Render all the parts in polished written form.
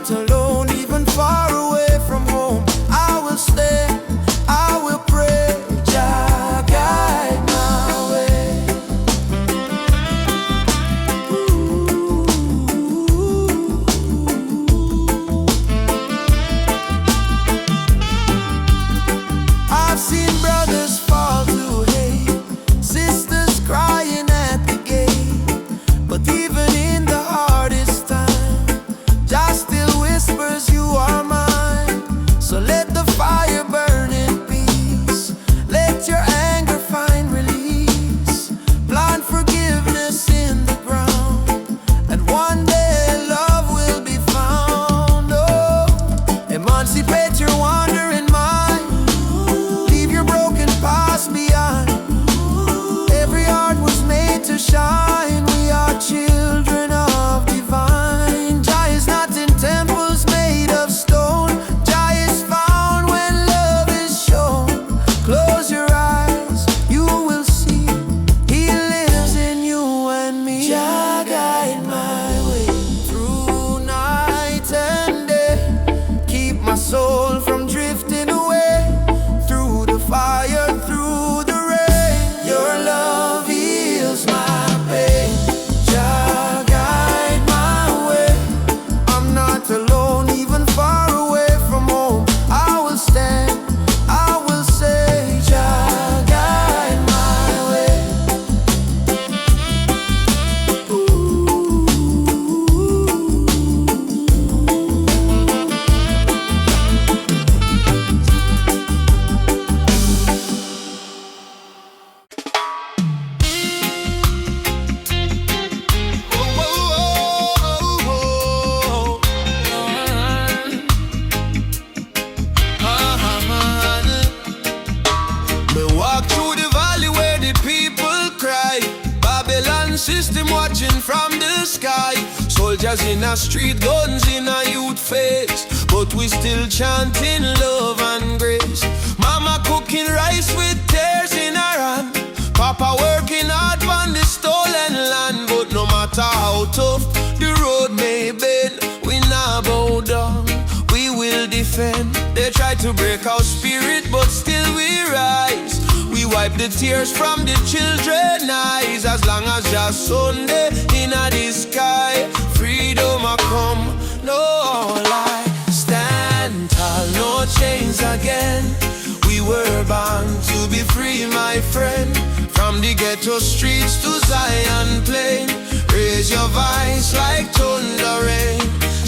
not alone, even far away from home. I will stand, I will pray, Jah guide my way. I've seen brothers fall to hate, sisters crying at the gate, but even in the hardest time, Jah still whispers, you are mine. So let the fire burn in peace, let your anger find release, plant forgiveness in the ground, and one day love will be found. Oh, emancipate your wandering mind, leave your broken past behind. Every heart was made to shine, we are children of divine. Jah is not in temples made of stone, Jah is found when love is shown. Close your eyes, you will see, He lives in you and me. Jah guide my way through night and day, keep my soul from drifting away, through the fire, through the rain. Your love heals my pain. Jah guide my way. I'm not alone, even far away from home. I will stand, I will say, Jah guide my way. Me walk through the valley where the people cry, Babylon system watching from the sky. Soldiers in a street, guns in a youth face, but we still chanting love and grace. Mama cooking rice with tears in her hand, Papa working hard on the stolen land. But no matter how tough the road may bend, we not bow down, we will defend. They try to break our spirit, but still we rise. We wipe the tears from the children's eyes, as long as just Sunday in the sky. Freedom a come, no lie. Stand tall, no chains again. We were born to be free, my friend. From the ghetto streets to Zion plain, raise your voice like thunder rain.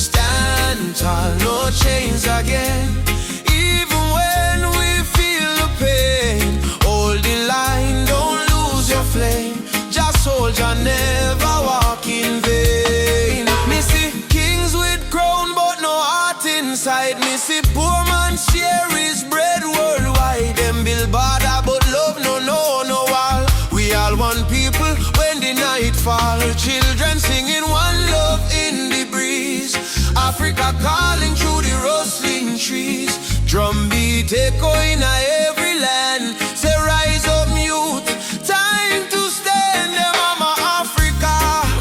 Stand tall, no chains again. Even when we feel the pain, hold the line, don't lose your flame. Just soldier, never walk in vain. Me see kings with crown but no heart inside. Me see poor man share his bread worldwide. Them build border but love no wall. We all one people when the night fall. Children singing one love in the breeze. Africa calling through the rustling trees. Drum beat echoing every land. Say rise up youth, time to stand. Them mama Africa,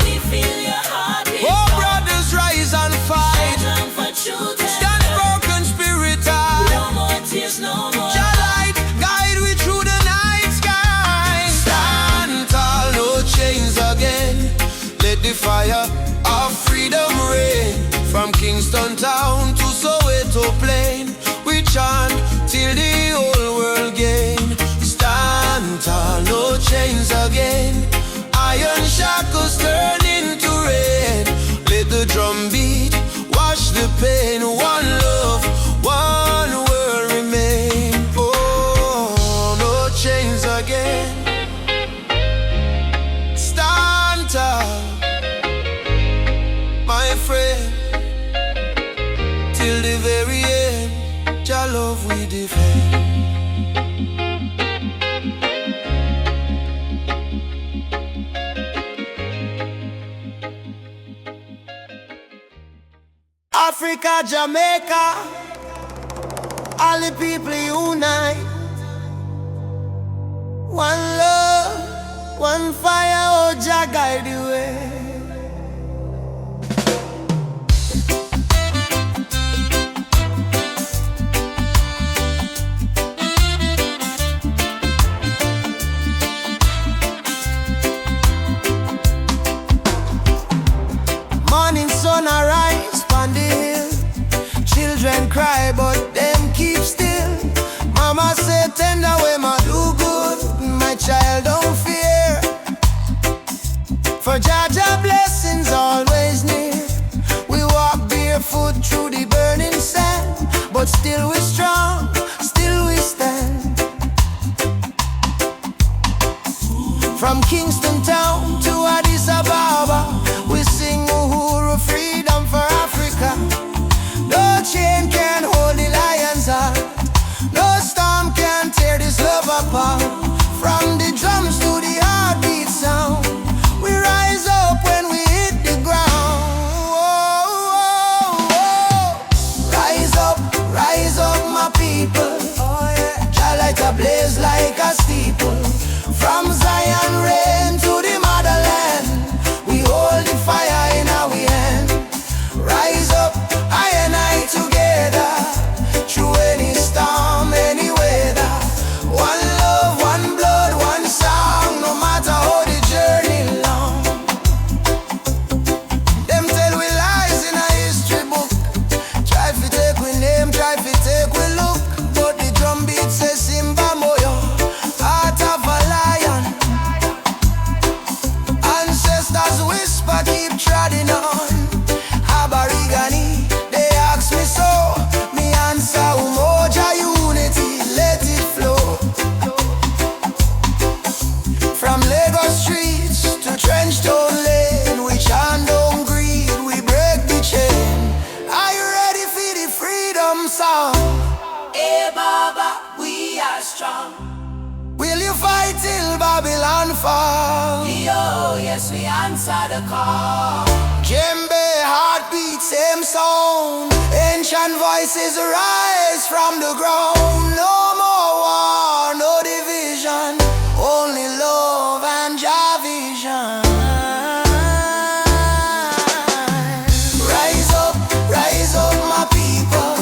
We feel your heartbeat. oh brothers rise and fight. Stand for truth and Stand broken spirit high. no more tears, no more. Jah light guide we through the night sky. Stand tall, no chains again. Let the fire of freedom reign. From Kingston town to Soweto plain, we chant till the whole world gain. Stand tall, no chains again. Iron shackles turn into rain. Let the drum beat wash the pain. One love, one world remain. Oh, no chains again. Stand tall, my friend, till the very end. Jah love we defend. Africa, Jamaica, all the people unite. One love, one fire, oh Jah guide the way. cry, but them keep still. Mama said tender way ma do good, my child don't fear. For Jaja blessings always near. We walk barefoot through the burning sand, but still we strong, still we stand. From Kingston town to Addis Ababa, we sing Uhuru, freedom for Africa. No chain can hold the lion's heart, no storm can tear this love apart. From the drums to the heartbeat sound, we rise up when we hit the ground. Rise up my people. Jah light a blaze like a steeple. From Zion rain to the motherland, we hold the fire in our hand. Rise up, I and I together, through any storm, any weather. One love, one blood, one song, no matter how the journey long. Them tell we lies in a history book. Try to take we name, try to take we look, but the drum beat says Simba Moyo, heart of a lion. Ancestors whisper, keep treading on. Aborigine, they ask me so, me answer Umoja unity, let it flow. From Lagos streets to Trenchtown lane, we chant down greed, we break the chain. Are you ready for the freedom song? Hey Baba, we are strong. Will you fight till Babylon fall? Yo, yes, we answer the call. Djembe, heartbeat, same sound. Ancient voices rise from the ground. No more war, no division, only love and Jah vision. Rise up my people.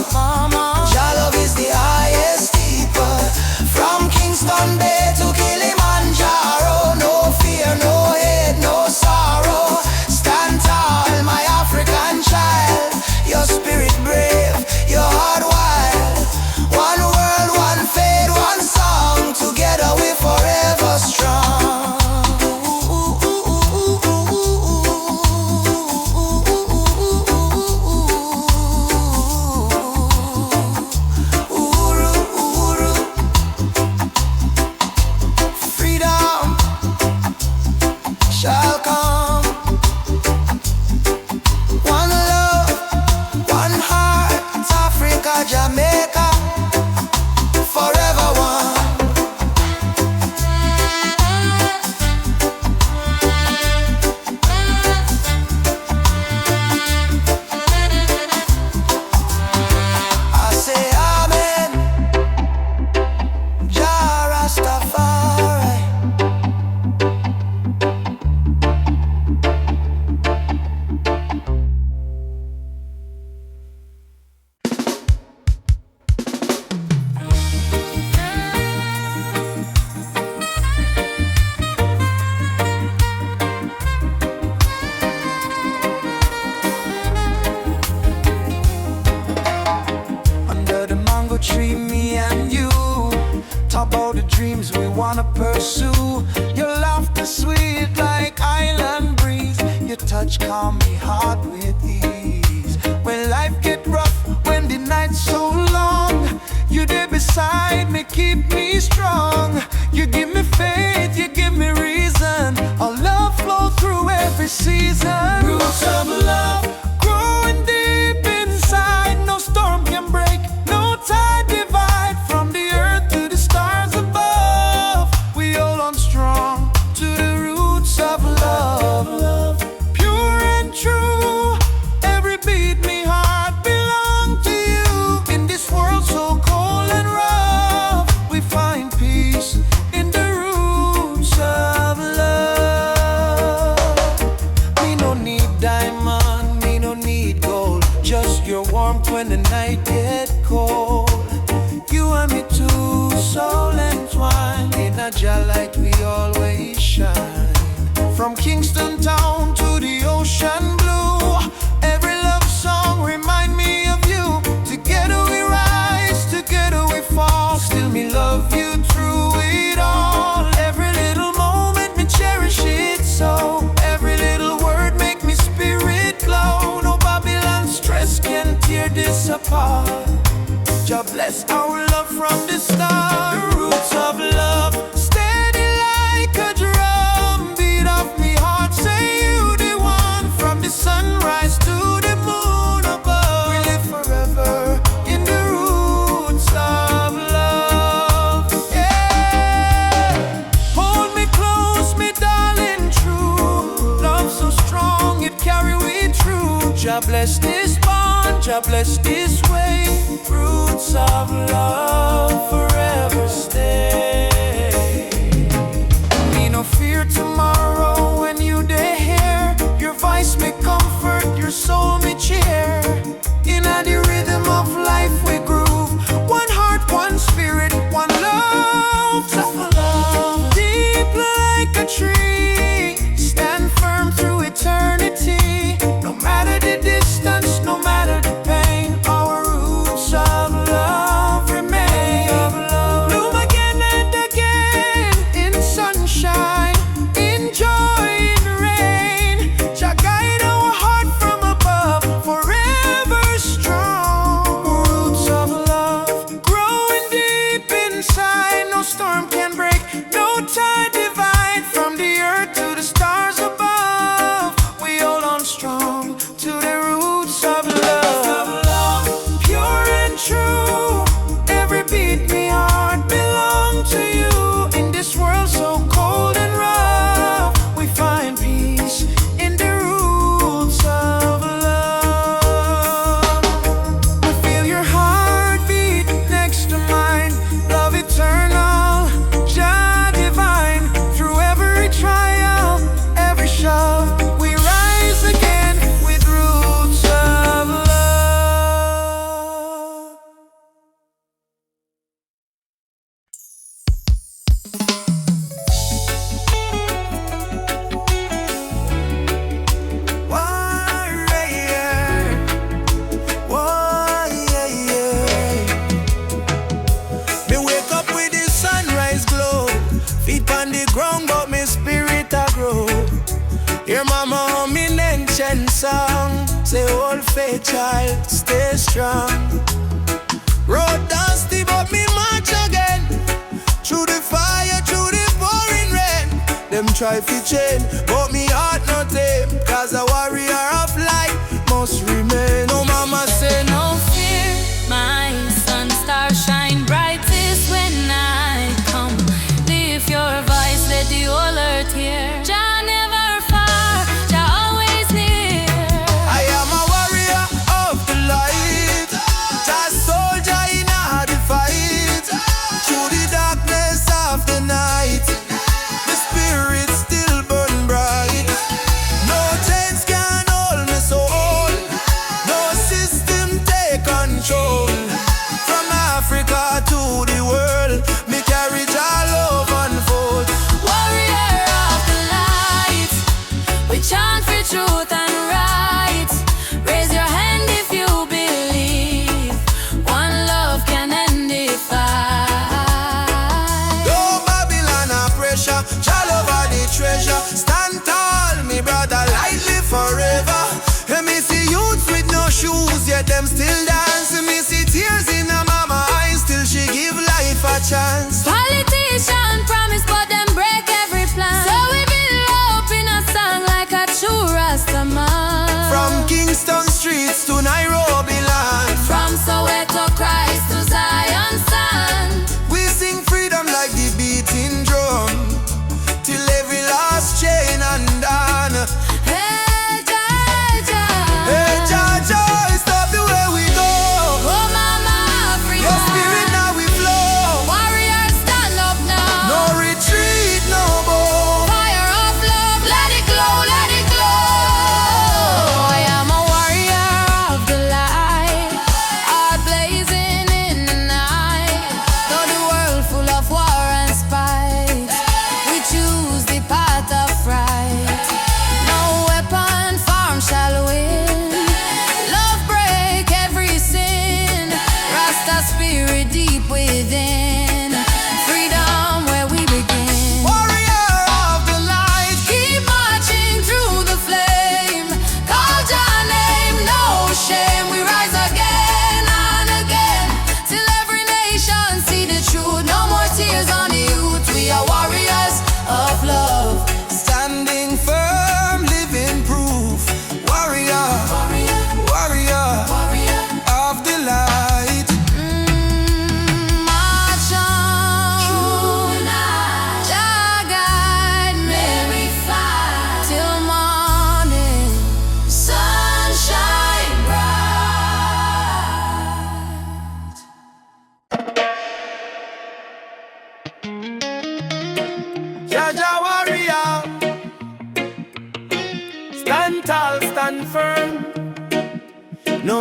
Jah love is the highest steeple. From Kingston Bay to Kilimanjaro, no fear, no hate, no sorrow. Stand tall, my African child. Your spirit brave, your heart wild. One world, one fate, one song. Together we forever strong. Uhuru, Uhuru. Freedom shall come. One love, one heart, Africa, Jamaica, forever one. I say amen, Jah Rastafari. Under the mango tree, me and you talk about the dreams we wanna pursue. Your laughter sweet like island breeze. Your touch calm me heart with ease. When life get rough, when the night's so long, you there beside me, keep me strong. You give me faith, you give me reason. Our love flow through every season. Roots of love growing deep inside. No storm can break, no tide divide. From the earth to the stars above, we hold on strong to the roots of love. Pure and true, every beat me heart belong to you. In this world so cold and rough, we find peace in the roots of love. Me no need diamond, me no need gold, just your warmth when the night get cold. You and me too, soul entwined. In a Jah light we always shine. From Kingston town to the ocean blue, every love song remind me of you. Together we fall. Jah bless our love from the start. The roots of love, steady like a drum. Beat of me heart, say you the one. From the sunrise to the moon above, we live forever in the roots of love. Yeah. Hold me close, me darling, true. Love so strong, it carry we through. Jah bless this bond, Jah bless this way. Roots of love forever stay. Me no fear tomorrow when you dey here. Your voice me comfort, your soul me cheer. In the rhythm of life we groove. One heart, one spirit, one love. Tough love, deep like a tree. Stand firm through eternity. No matter the distance, no matter the pain, our roots of love remain. Bloom again and again in sunshine, in joy, in rain. Shall guide our heart from above, forever strong. Roots of love growing deep inside. No storm can break, no tide divide. From the earth to the stars above, we hold on strong to the roots of love. Pure and true, every beat me heart belong to you. In this world so cold and rough, we find peace in the roots of love. I feel your heartbeat next to mine. Love eternal, Jah divine. Through every trial, every shove, we rise again with roots of love. Warrior, warrior. Me wake up with the sunrise glow. Feet on the ground, but me spirit a grow. Hear mama hum in ancient song. Say old faith child, stay strong. Road dusty, but me march again. Through the fire, through the pouring rain. Them try to chain, but me heart not tame. Cause a warrior of light must remain. No mama say no. No fear, my sun star shine brightest when I come. Lift your voice, let the whole earth hear. Jah never far, Jah always near. I am a warrior of the light, just soldier in the fight. Through the darkness of the night, the spirit still burn bright. No chains can hold me soul, no system take control.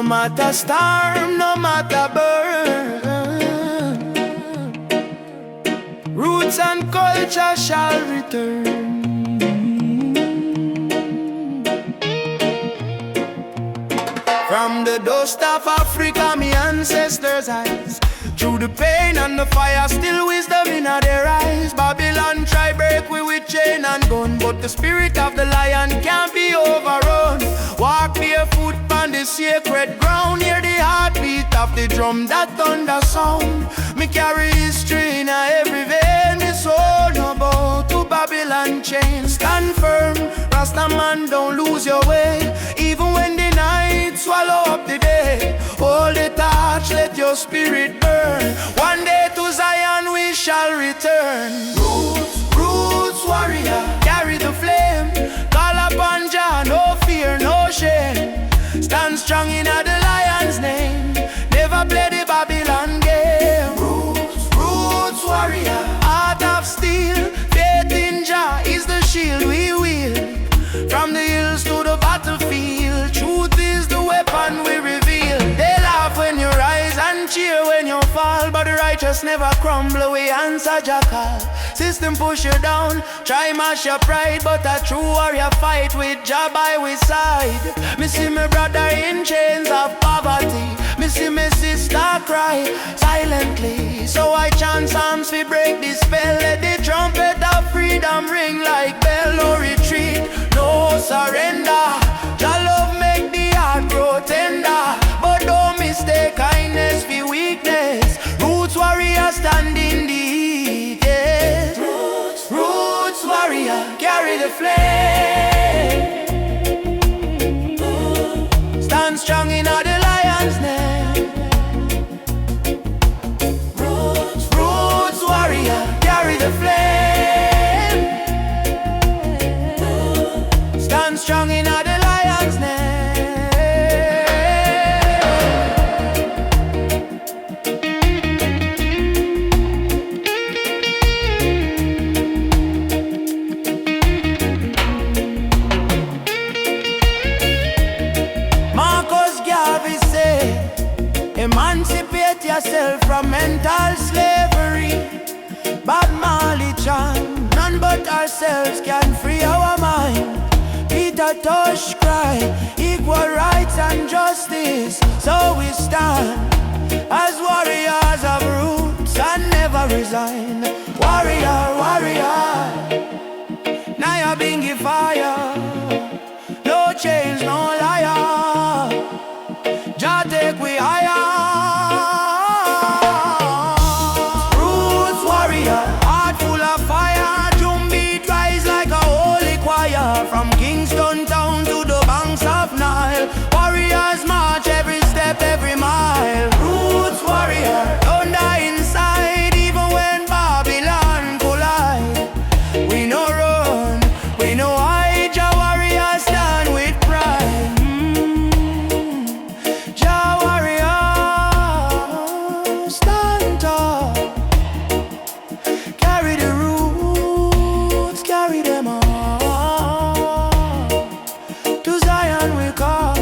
No matter storm, no matter burn, roots and culture shall return. From the dust of Africa, me ancestors' eyes, through the pain and the fire, still wisdom in their eyes. Babylon try break we with chain and gun, but the spirit of the lion can't be overrun. Walk barefoot on the sacred ground, hear the heartbeat of the drum, that thunder sound. Me carry history in every vein, me soul no bow to Babylon chain. Stand firm, Rasta man, don't lose your way, even when the night swallow up the day. Hold the torch, let your spirit burn. One day to Zion we shall return. Roots, roots warrior, carry the flame. Call upon Jah, no fear, no shame. Stand strong in the lion's name, never play the Babylon game. Roots, roots warrior, heart of steel. Faith in Jah is the shield we wield. From the hills to the battlefield, truth is the weapon we reveal. They laugh when you rise and cheer when you fall, but the righteous never crumble, we answer Jah call. System push you down, try mash your pride, but a true warrior fight with Jah by his side. Me see my brother in chains of poverty, me see my sister cry silently. So I chant psalms to break this spell, let the trumpet of freedom ring like bell. No retreat, no surrender. Jah love make the heart grow tender, but don't mistake kindness for weakness. Roots warrior stand in the heat, yes. Roots warrior carry the flame. Stand strong in the lion's name. Roots warrior carry the flame. Stand strong in the lion's name. Emancipate yourself from mental slavery. Bob Marley chant, none but ourselves can free our mind. Peter Tosh cry, equal rights and justice. So we stand as warriors of roots and never resign. Warrior, warrior, now you're being fire. No change, no liar. Jah take we higher. Roots warrior, heart full of fire. Drum beat rise like a holy choir. From Kingston town to the banks of Nile, warriors march every step, every mile. Roots warrior, don't die inside, even when Babylon collide. We no run, we no hide. Jah warriors stand with pride. Jah warrior, stand tall. Carry the roots, carry them all. To Zion we call.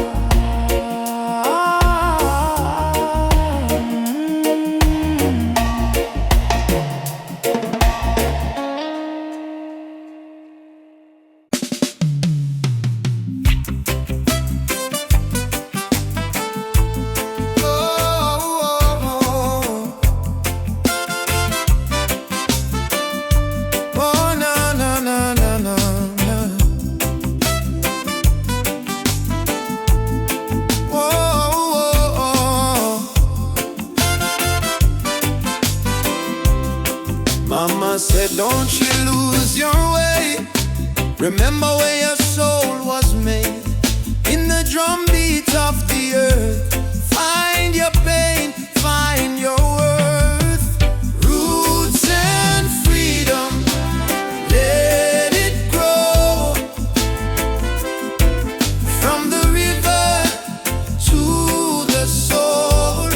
Mama said, don't you lose your way. Remember where your soul was made. In the drum beat of the earth, find your pain, find your worth. Roots and freedom, let it grow. From the river to the soul,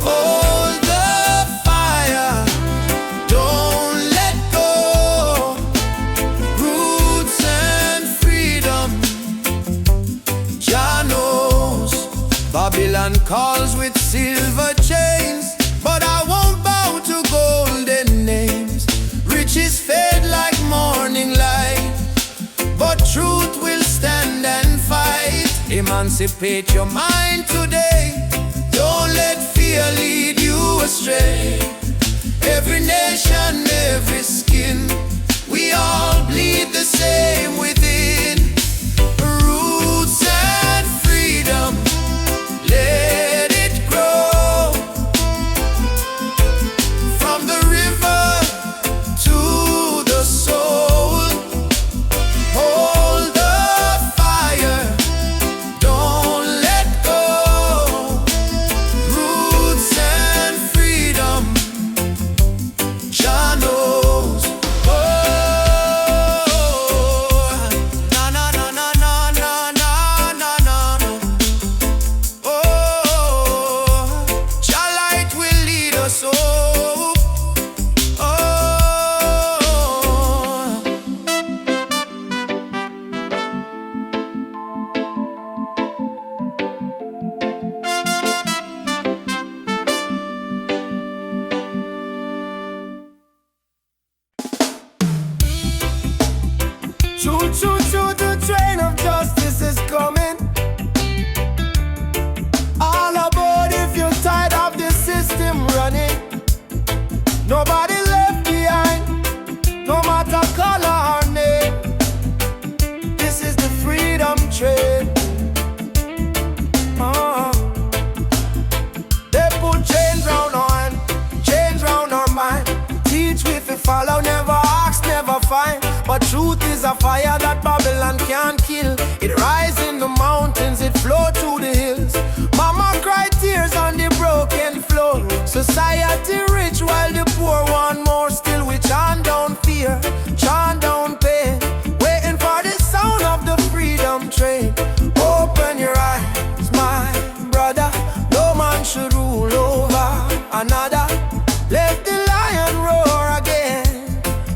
hold the fire, don't let go. Roots and freedom, Jah knows with silver chains, but I won't bow to golden names. Riches fade like morning light, but truth will stand and fight. Emancipate your mind today. Don't let fear lead you astray. Every nation, every skin, we all bleed the same within. Roots and freedom, let it grow. From the river to the soul, hold the fire, don't let go. Roots and freedom, Jah knows. Oh, na na na na na na na na na. Oh, Jah light will lead us home. Oh. Choo choo choo, the train of justice is coming. All aboard if you're tired of the system running. Nobody left behind, no matter color or name. This is the freedom train. They put chains round our hand, chains round our mind. Teach we fi follow, never ask, never find. But truth is a fire that Babylon can't kill. It rise in the mountains, it flow through the hills. Mama cry tears on the broken floor. Society rich while the poor want more. Still we chant down fear, chant down pain, waiting for the sound of the freedom train. Open your eyes, my brother. No man should rule over another. Let the lion roar again.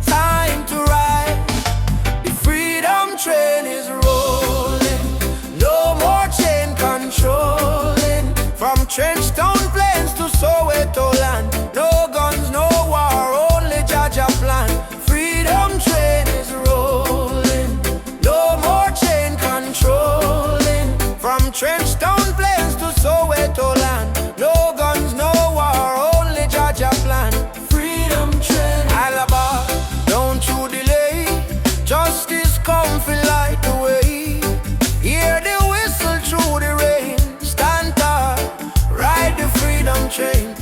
Time to ride. The freedom train is rolling. No more chain controlling. From Trenchtown Plains to Soweto land. No guns, no war, only Jaja plan. Freedom train is rolling. No more chain controlling. From Trenchtown Plains to Soweto land. No guns, no war, only Jaja plan. Freedom train. Alaba, don't you delay. Justice come fi light the way. Hear the whistle through the rain. Stand tall, ride the freedom train.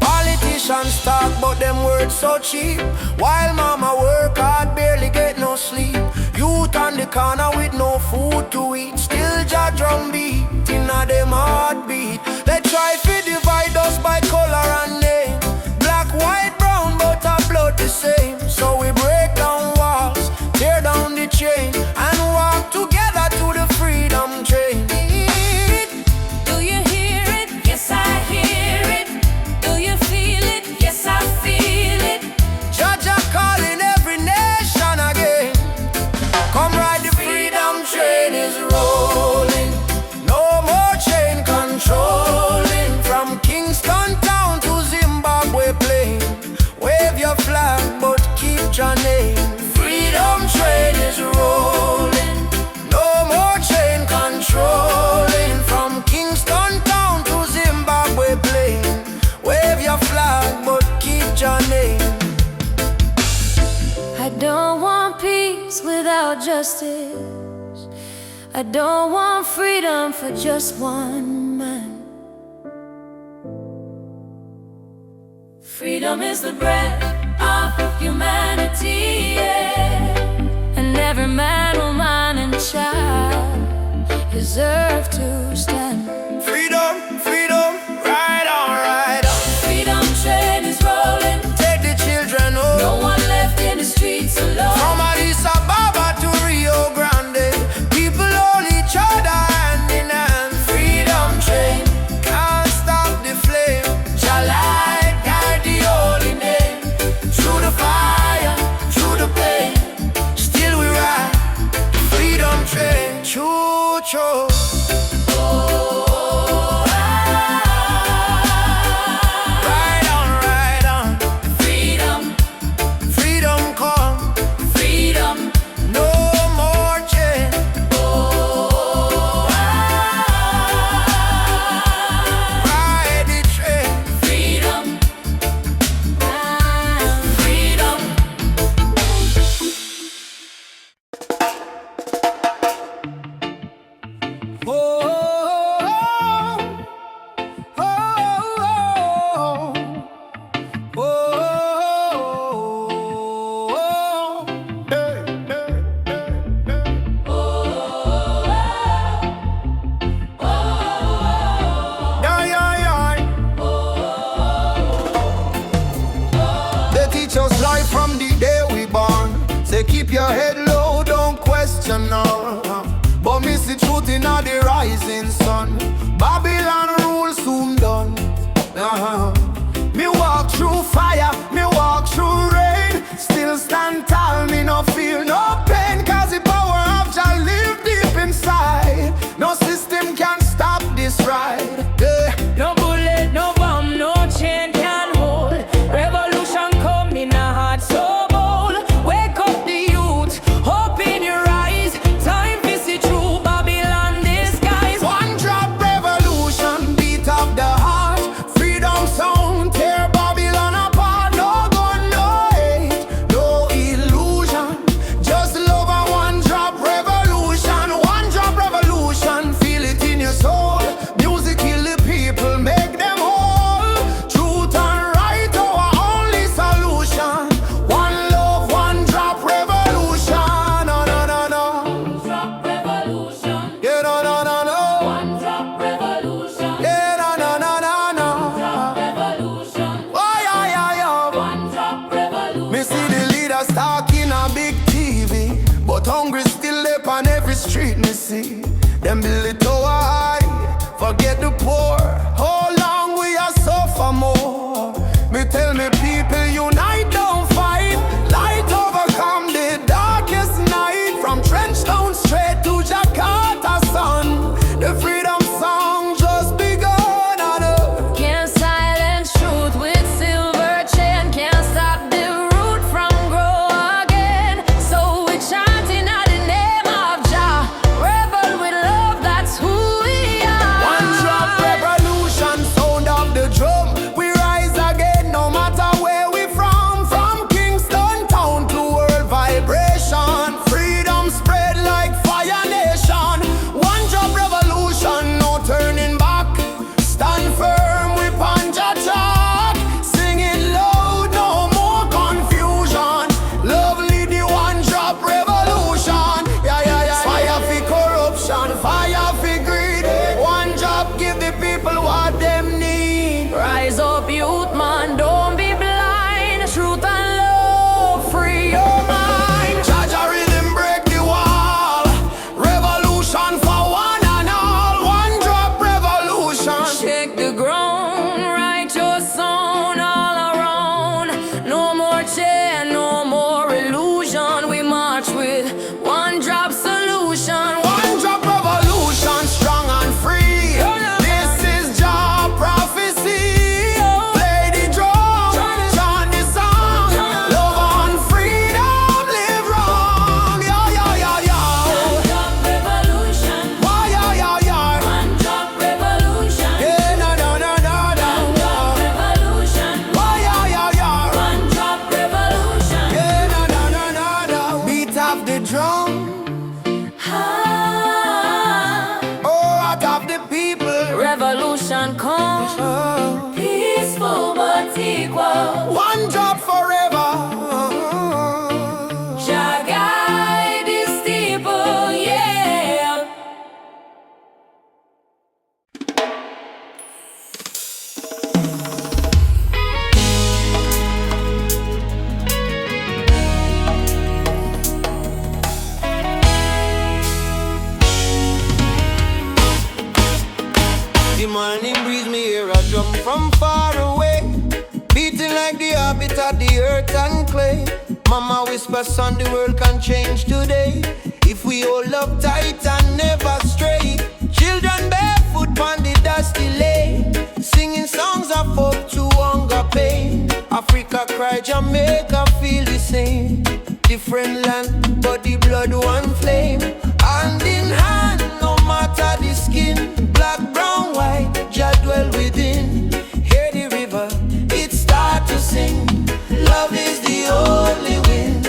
Politicians talk but them words so cheap. While mama work hard, barely get no sleep. Youth on the corner with no food to eat. Still Jah drum beat inna them heartbeat. They try fi divide us by color and name. Black, white, brown, but our blood the same. So we break down walls, tear down the chain, and walk together to the freedom train. Do you hear it? Yes, I hear it. Do you feel it? Yes, I feel it. Jah calling every nation again. Come ride the freedom train is rolling. No more chain controlling. From Kingston town to Zimbabwe plain. Wave your flag but keep your name. Freedom train is rolling. No more chain controlling. From Kingston town to Zimbabwe plain. Wave your flag but keep your name. I don't want peace without justice. I don't want freedom for just one man. Freedom is the breath of humanity, yeah. And every man, woman, and child deserve to stand. Freedom, freedom, ride on, ride on. Freedom train is rolling. Take the children home. No one left in the streets alone. From Addis Ababa to Rio Grande, people hold each other hand in hand. Freedom train, can't stop the flame. Jah light guide the holy name. Through the fire, through the pain, still we ride the freedom train. Choo choo. Oh. truth in the rising sun. Babylon rule soon done. Me walk through fire, me walk through rain. Still stand tall, me no feel no pain. Cause the power of Jah live deep inside. No system can stop this ride. Yeah. No bullet, no bomb, no chain can hold. Revolution come in a heart so bold. Wake up the youth, open your eyes. Time to see through Babylon disguise. One drop revolution, beat of the heart. Freedom sound, tear Babylon apart. No gun, no hate, no illusion. Just love and one drop revolution. One drop revolution, feel it in your soul. Music kill the people, make them whole. Truth and right, our only solution. One love, one drop revolution. No, no, no, no. Drop revolution. Yeah, no, no, no, no. One drop revolution. Yeah, no, no, no, no, no. Drop revolution. Oh, yeah, yeah, yeah. One drop revolution. Me see the leaders talking on big TV, but hungry still up on every street me see. Them build it tower high, forget the poor. How long we are suffer more? Me tell me people unite, don't fight. Light overcome the darkest night. From Trenchtown straight to Jakarta sun. The freedom song just begun. Can't silence truth with silver chain. Can't stop the root from grow again. So we're chanting at the name of Jah. Rebel with love, that's who we are. One drop revolution, sound of the drum. We rise again, no matter where we from. From Kingston town to world vibration. Freedom spread like fire nation. One drop revolution, no turning back. Stand firm, we punch a track. Sing it loud, no more confusion. Lovely the one drop revolution. Yeah, yeah, yeah. Fire for corruption, fire for greed. One drop give the people what them need. Rise up, youth man, don't be blind. Truth and love, free your mind. Jaja rhythm break the wall. Revolution for one and all. One drop revolution. Shake the ground, write your song all around. No more chain, no more illusion. We march with one drop solution. One drop revolution, strong and free. This is Jah prophecy. Play the drum, chant the song. Love and freedom, live wrong. Yeah, yeah, yeah, yeah. Drop revolution. Why, yeah, yeah, yeah. One drop revolution. Yeah, no, no, no, no, no. Revolution. Why, yeah, yeah, yeah. One drop revolution. Yeah, no, no, no, no, no. Beat of the drum. Ah, Oh, out of the people. Revolution come. Oh. peaceful but equal. One drop forever. Jah guide this people, yeah. The morning breeze, me hear a drum from far away, beating like the heartbeat of the earth and clay. Mama whisper, son, the world can change today if we hold up tight and never stray. Children barefoot on the dusty lane, singing songs of hope to hunger pain. Africa cry, Jamaica feel the same. Different land, but the blood one flame. Hand in hand, no matter the skin. Black, brown, white, Jah dwell within. Hear the river, it start to sing. Love is the only win.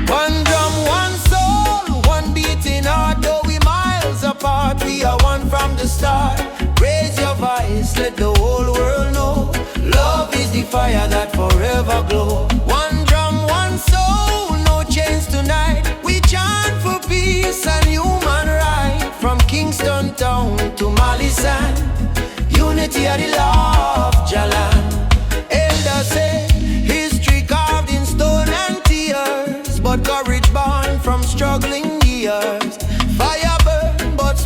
One drum, one soul, one beating heart. Though we miles apart, we are one from the start. Raise your voice, let the whole world know. Love is the fire that forever glow. One drum, one soul, no chains tonight. We chant for peace and human right. From Kingston town to Mali sand, unity of the law of Jalan. Elders say history carved in stone and tears, but courage born from struggling years. Fire burn, but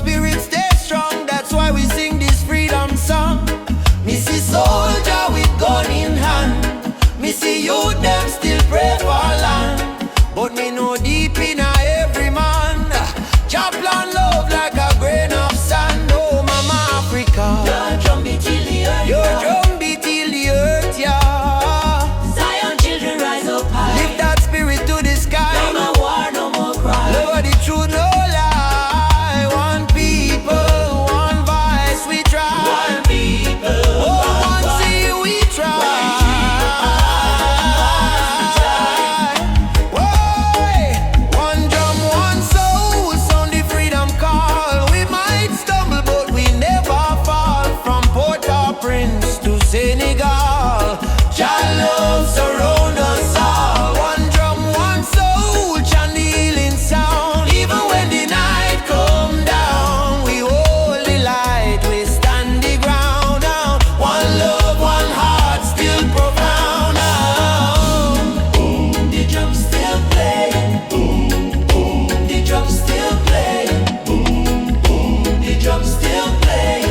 Senegal. Jah love surround us all. One drum, one soul, chant the healing sound. Even when the night come down, we hold the light, we stand the ground now. One love, one heart, still profound now. Boom, the drum still playing. Boom, boom, the drum still playing. Boom, boom, the drum still playing.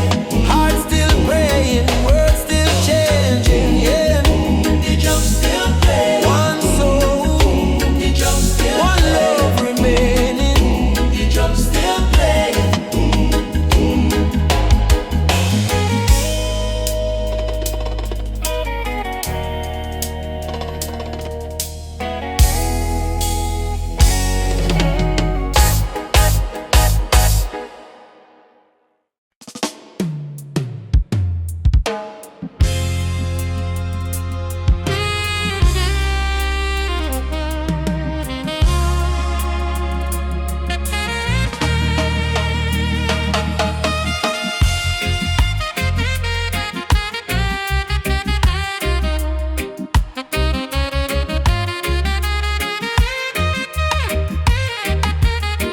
Heart still praying, words still changing, yeah. The drum still playing. One soul, the drum still one playing. Love remaining, the drum still playing.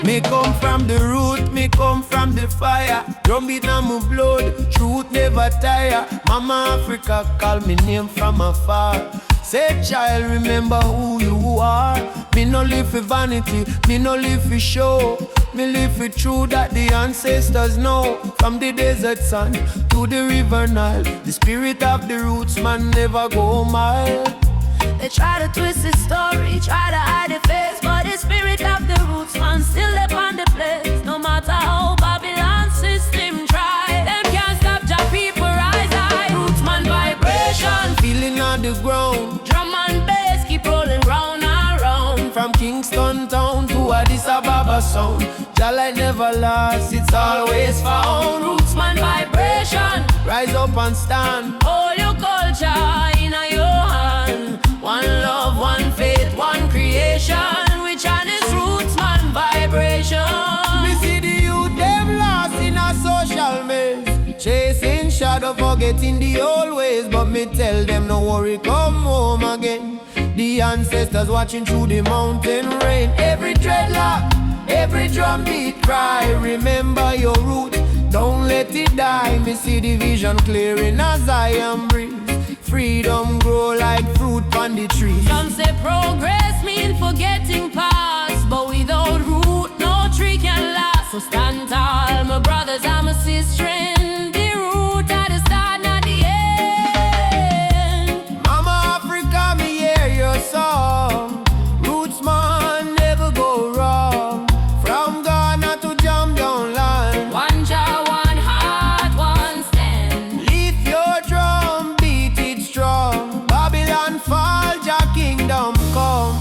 Me come from the root, me come from the fire. Drum beat on my blood, truth never tire. Mama Africa call me name from afar. Say child, remember who you are. Me no live for vanity, me no live for show. Me live for truth that the ancestors know. From the desert sun to the river Nile, the spirit of the roots man never go mild. They try to twist the story, try to hide the face, but the spirit of the roots man still live on the place. No matter how Babylon system try, them can't stop Jah people rise high. Roots man vibration, Feeling on the ground, drum and bass keep rolling round and round. from Kingston town to Addis Ababa sound. Jah light never lost, it's always found. Roots man vibration, Rise up and stand. all your culture in your hand. One love, one faith, one creation. Which one is roots man vibration? Me see the youth them lost in a social maze, chasing shadow, forgetting the old ways. But me tell them no worry, come home again. The ancestors watching through the mountain rain. Every dreadlock, every drum beat cry, remember your root, don't let it die. Me see the vision clearing as I am breathe. Freedom grow like fruit on the tree. Some say progress mean forgetting past, but without root no tree can last. So stand tall, my brothers and my sisters. The root at the start, not the end. Mama Africa, me hear your song. Roots man never go wrong. From Ghana to Jam down line. One Jah, one heart, one stand. Lead your drum, beat it strong. Babylon fall, Jah kingdom come.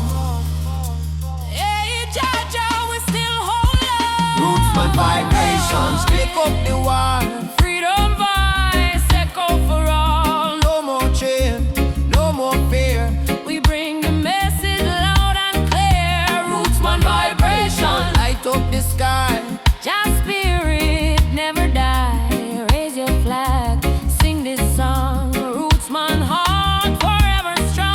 Hey, Jah, Jah, we still hold on. Roots man vibrations, click up the wall. Freedom voice echo for all. No more chain, no more fear. We bring the message loud and clear. Roots man vibration. Light up the sky. Jah spirit never die. Raise your flag, sing this song. Roots man heart forever strong.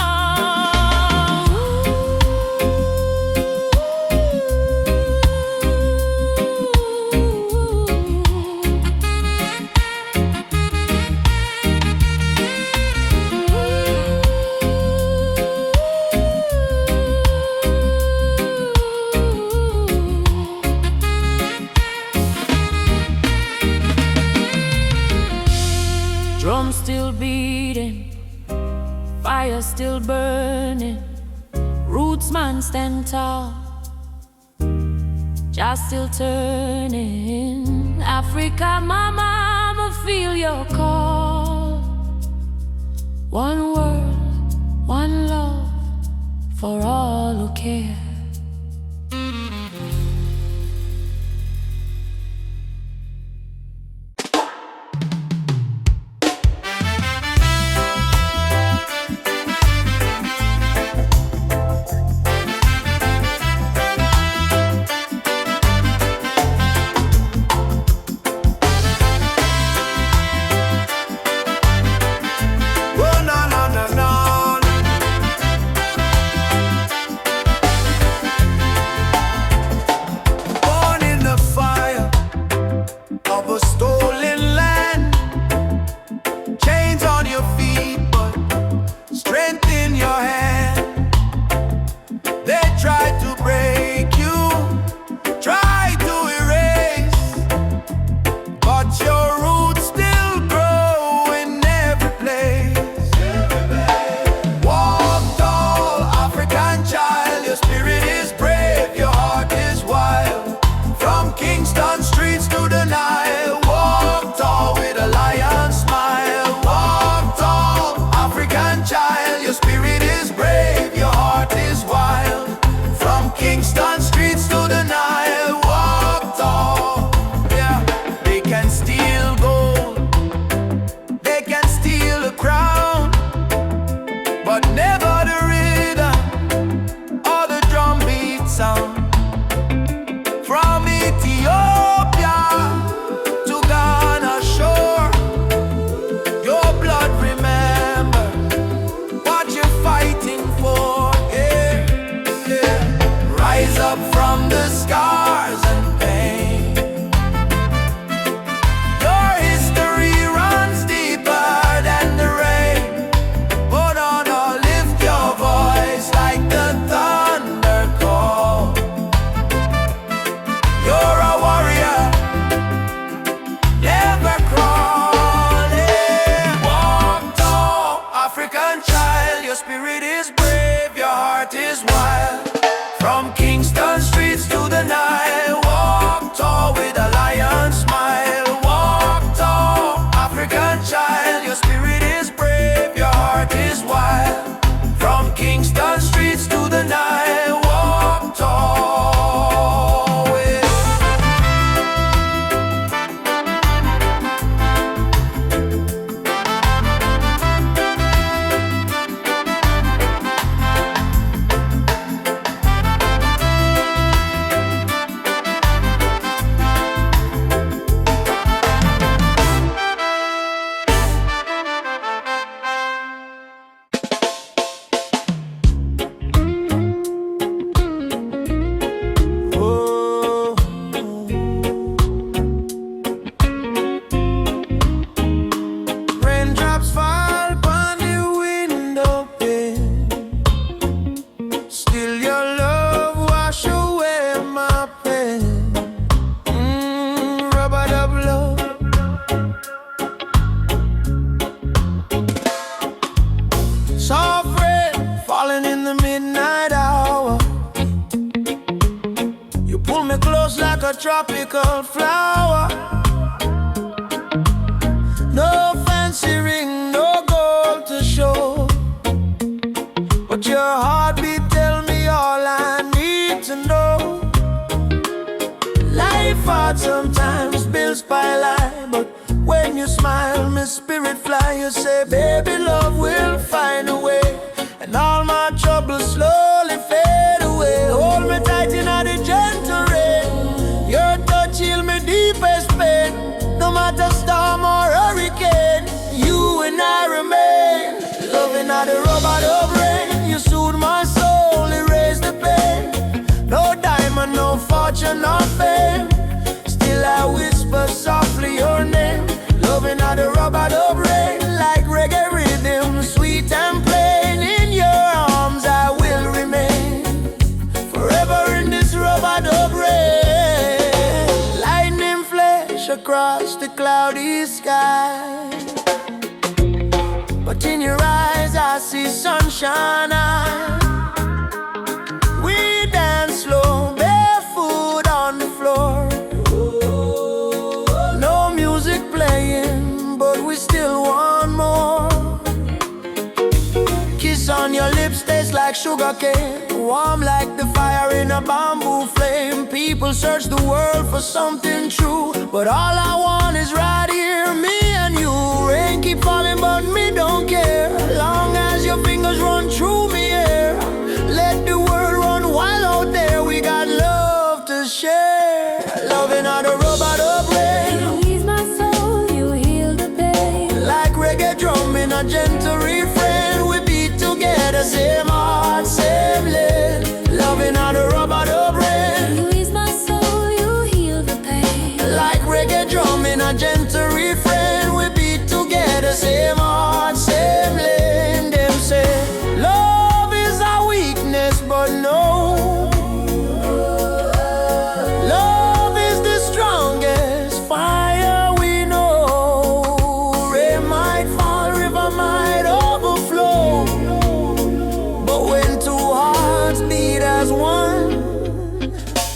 Drum still beating, fire still burning. Roots man stand tall, just still turning. Africa, mama, I'ma feel your call. One world, one love, for all who care. Your spirit is brave, your heart is wild. From Kingston streets to the Nile, walk tall with a lion smile. Walk tall, African child. Your spirit is brave, your heart is wild. From Kingston streets to the Nile, walk tall with. Raindrops fall upon the window pane. Still your love wash away my pain. Rubber dub love. Soft rain falling in the midnight hour. You pull me close like a tropical flower. No fancy ring, no gold to show, but your heartbeat tell me all I need to know. Life hard sometimes, bills pile high, but when you smile, my spirit fly. You say, baby, love will find a way, and all my troubles slowly fade away. Hold me tight in the gentle rain. Your touch heal me deepest pain. No matter storm or hurricane, you and I remain. Loving at the rubber dub rain. You soothe my soul, erase the pain. No diamond, no fortune, no fame. Still I whisper softly your name. Loving at the rubber dub rain. Like reggae rhythm, sweet and plain. In your arms I will remain, forever in this rubber dub rain. Lightning flash across the cloudy sky, but in your eyes I see sunshine. We dance slow, barefoot on the floor. No music playing, but we still want more. Kiss on your lips tastes like sugar cane, warm like the fire in a bamboo flame. People search the world for something true, but all I want is right here, me and you. Rain keep falling, but me don't care. Long as your fingers run through me here, let the world run wild out there. We got love to share. Loving on the rubber dub rain. You ease my soul, you heal the pain. Like reggae drum in a gentle refrain. We beat together, same heart, same lane. Loving on the rubber dub rain. You ease my soul, you heal the pain. Like reggae drum in a gentle refrain. We beat together, same heart, same lane. Them say love is our weakness, but no, love is the strongest fire we know. Rain might fall, river might overflow, but when two hearts beat as one,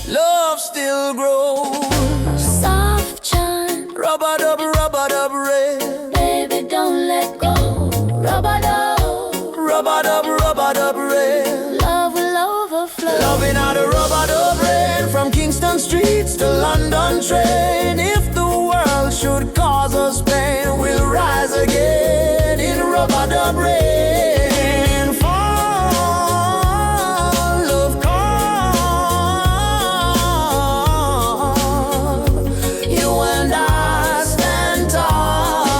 love still grows. Soft chant, Rubber dub rain. baby, don't let go. Rubber Rubber dub rain. love will overflow. Loving out the rubber dub rain. From Kingston streets to London train. If the world should cause us pain, we'll rise again in rubber dub rain. Fall, love call. You and I stand tall.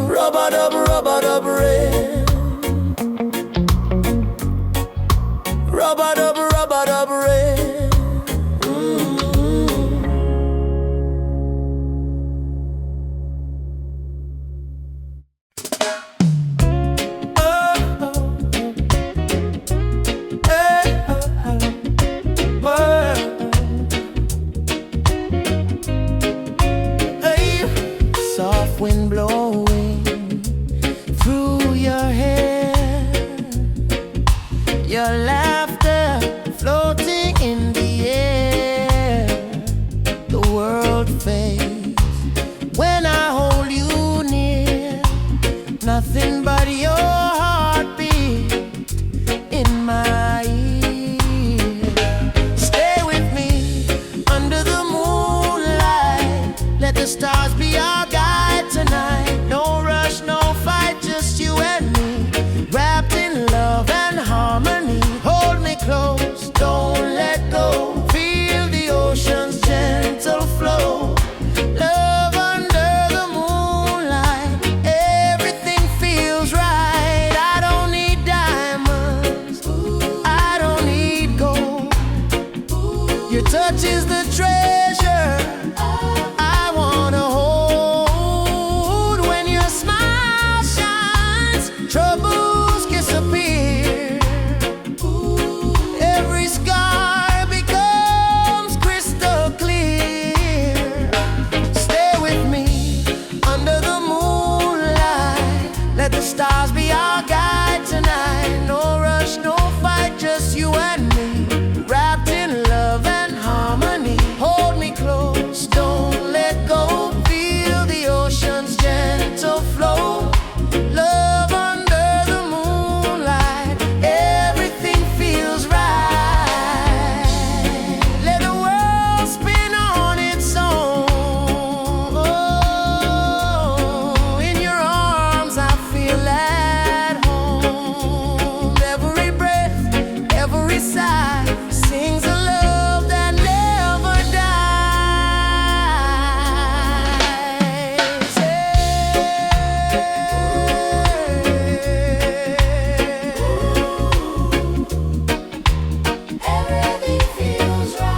Rubber dub rain. Rubber dub rain. Soft wind blowing through your your laughter floating in the air. The world fades when I hold you near. Nothing but your heartbeat in my ear. Stay with me under the moonlight. Let the stars be our guide tonight. No rush, no fight, just you and me, wrapped in love and harmony. Hold me close, don't let go. Feel the ocean's gentle flow. Love under the moonlight, everything feels right. I don't need diamonds, I don't need gold. Your touch is the treasure I wanna hold. When your smile shines, troubles disappear. Every scar becomes crystal clear. Stay with me under the moonlight. Let the stars be our guide tonight. No rush, no fight, just you and me, wrapped in love and harmony. Hold me close, don't let go. Feel the ocean's gentle flow. Love under the moonlight, everything feels right. Let the world spin on its own. Oh, in your arms I feel at home. Every breath, every sigh sings a love that never dies. Everything feels right.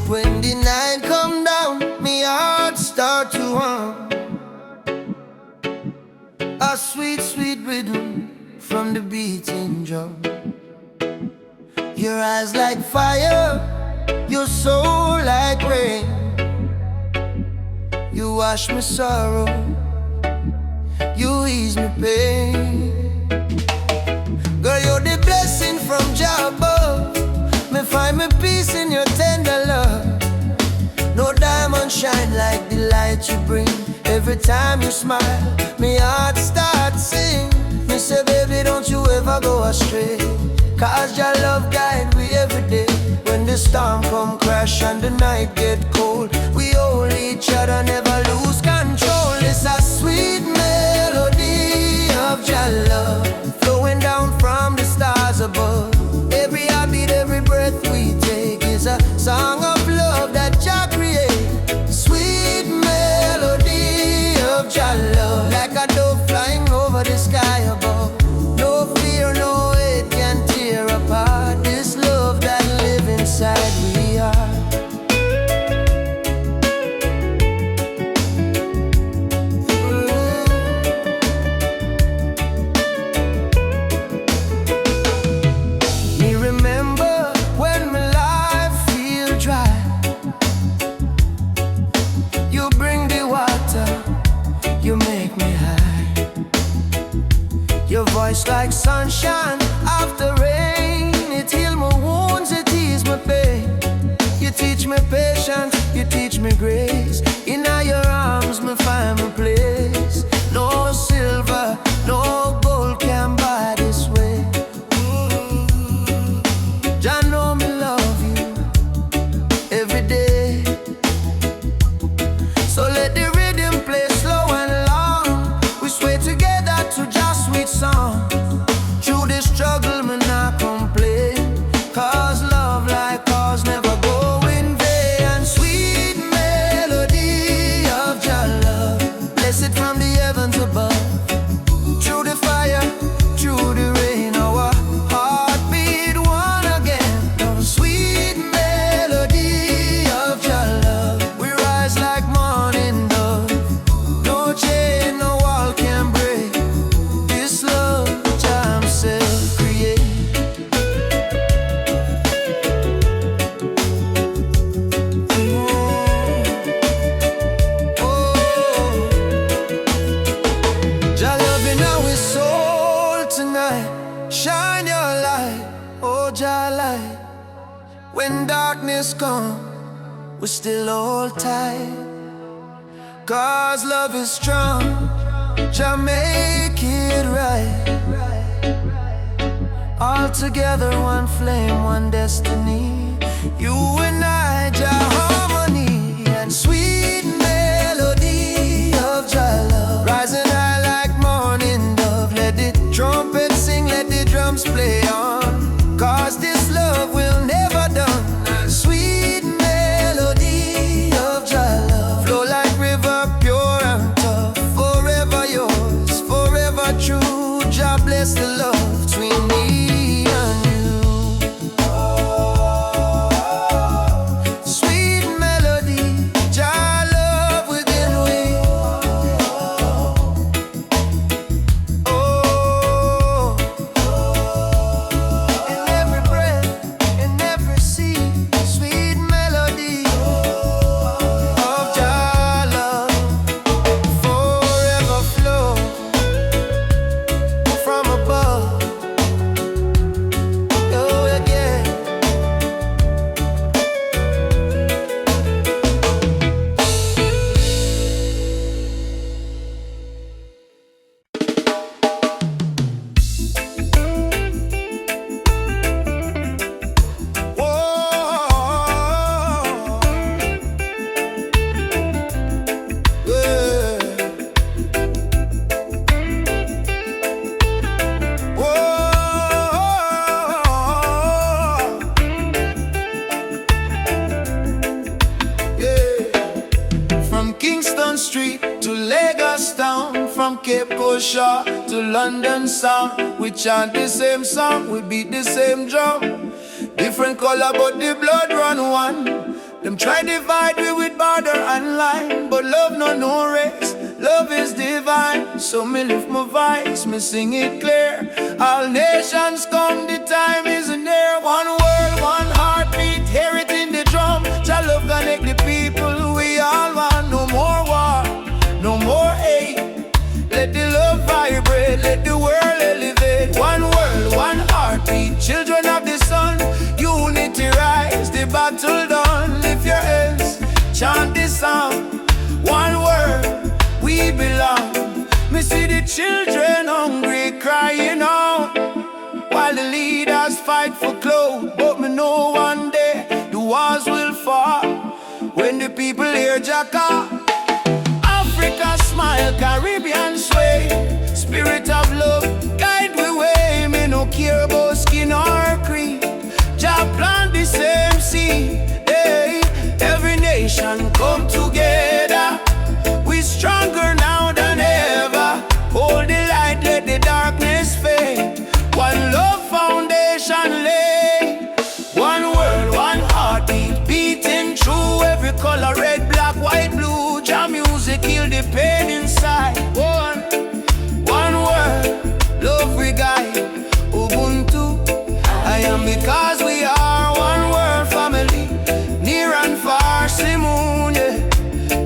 When the night come down, me heart start to hum. A sweet, sweet rhythm from the beating drum. Your eyes like fire, your soul like rain. You wash my sorrow, you ease my pain. Girl, you're the blessing from Jah above. Me find my peace in your tender love. No diamond shine like the light you bring. Every time you smile, me heart starts sing. Me say, baby, don't you ever go astray, 'cause your love guide we every day. When the storm come crash and the night get cold, we hold each other, never lose control. It's a sweet melody of your love, flowing down from the stars above. Every heartbeat, every breath we take is a song of love that Jah create. Sweet melody of your love, like a dove flying over the sky above. No fear, no hate can tear apart this love that live inside we are. Me remember when my life feel dry. You bring the water, you make me high. Your voice like sunshine after rain. It heal my wounds, it ease my pain. You teach me patience, you teach me grace. In your arms me find my place. No silver, no gold can buy this way. Jah know me love you every day. So let the rhythm play slow and long. We sway together to just sweet song. Through this struggle, me not complain, 'cause love like ours never go in vain. And sweet melody of your love, blessed from Jah light. When darkness comes, we still hold tight. 'Cause love is strong, Jah make it right. All together, one flame, one destiny. You and I, Jah harmony and sweet melody of Jah love. Rising high like morning dove. Let the trumpet sing, let the drums play on. 'Cause this love will never done. And sweet melody of Jah love. Flow like river, pure and tough. Forever yours, forever true. Jah bless the love between me and you. Sweet melody, Jah love within we. Oh, in every breath, in every seed, sweet melody of Jah love forever flow from above. Oh, yeah. Whoa, yeah. Whoa, yeah. From Kingston Street to Lagos town, from Cape Coast Shore to London sound, we chant the same song, we beat the same drum. Different color but the blood run one. Them try divide we with border and line, but love no race, love is divine. So me lift my voice, me sing it clear. All nations come, the time is near. One world, one heartbeat, hear it in the drum. Jah love connect the people, we all want. No more war, no more hate. Let the love vibrate, let the world elevate. One world, one heartbeat, children of the sun. Unity rise, the battle done. Lift your hands, chant this song. One word, we belong. Me see the children hungry, crying out, while the leaders fight for clothes. But me know one day the walls will fall when the people hear Jah call. Africa smile, Caribbean sway. Spirit of love, guide we way. Me no care about skin or creed. Jah plant the same seed. Hey, every nation come together. We stronger now than ever. Hold the light, let the darkness fade. One love foundation lay. One world, one heartbeat, beating through every color, red, black, white, blue. Jah music heal the pain inside. One word, love we guide. Ubuntu, I am because we are one world family, near and far, Simone, yeah.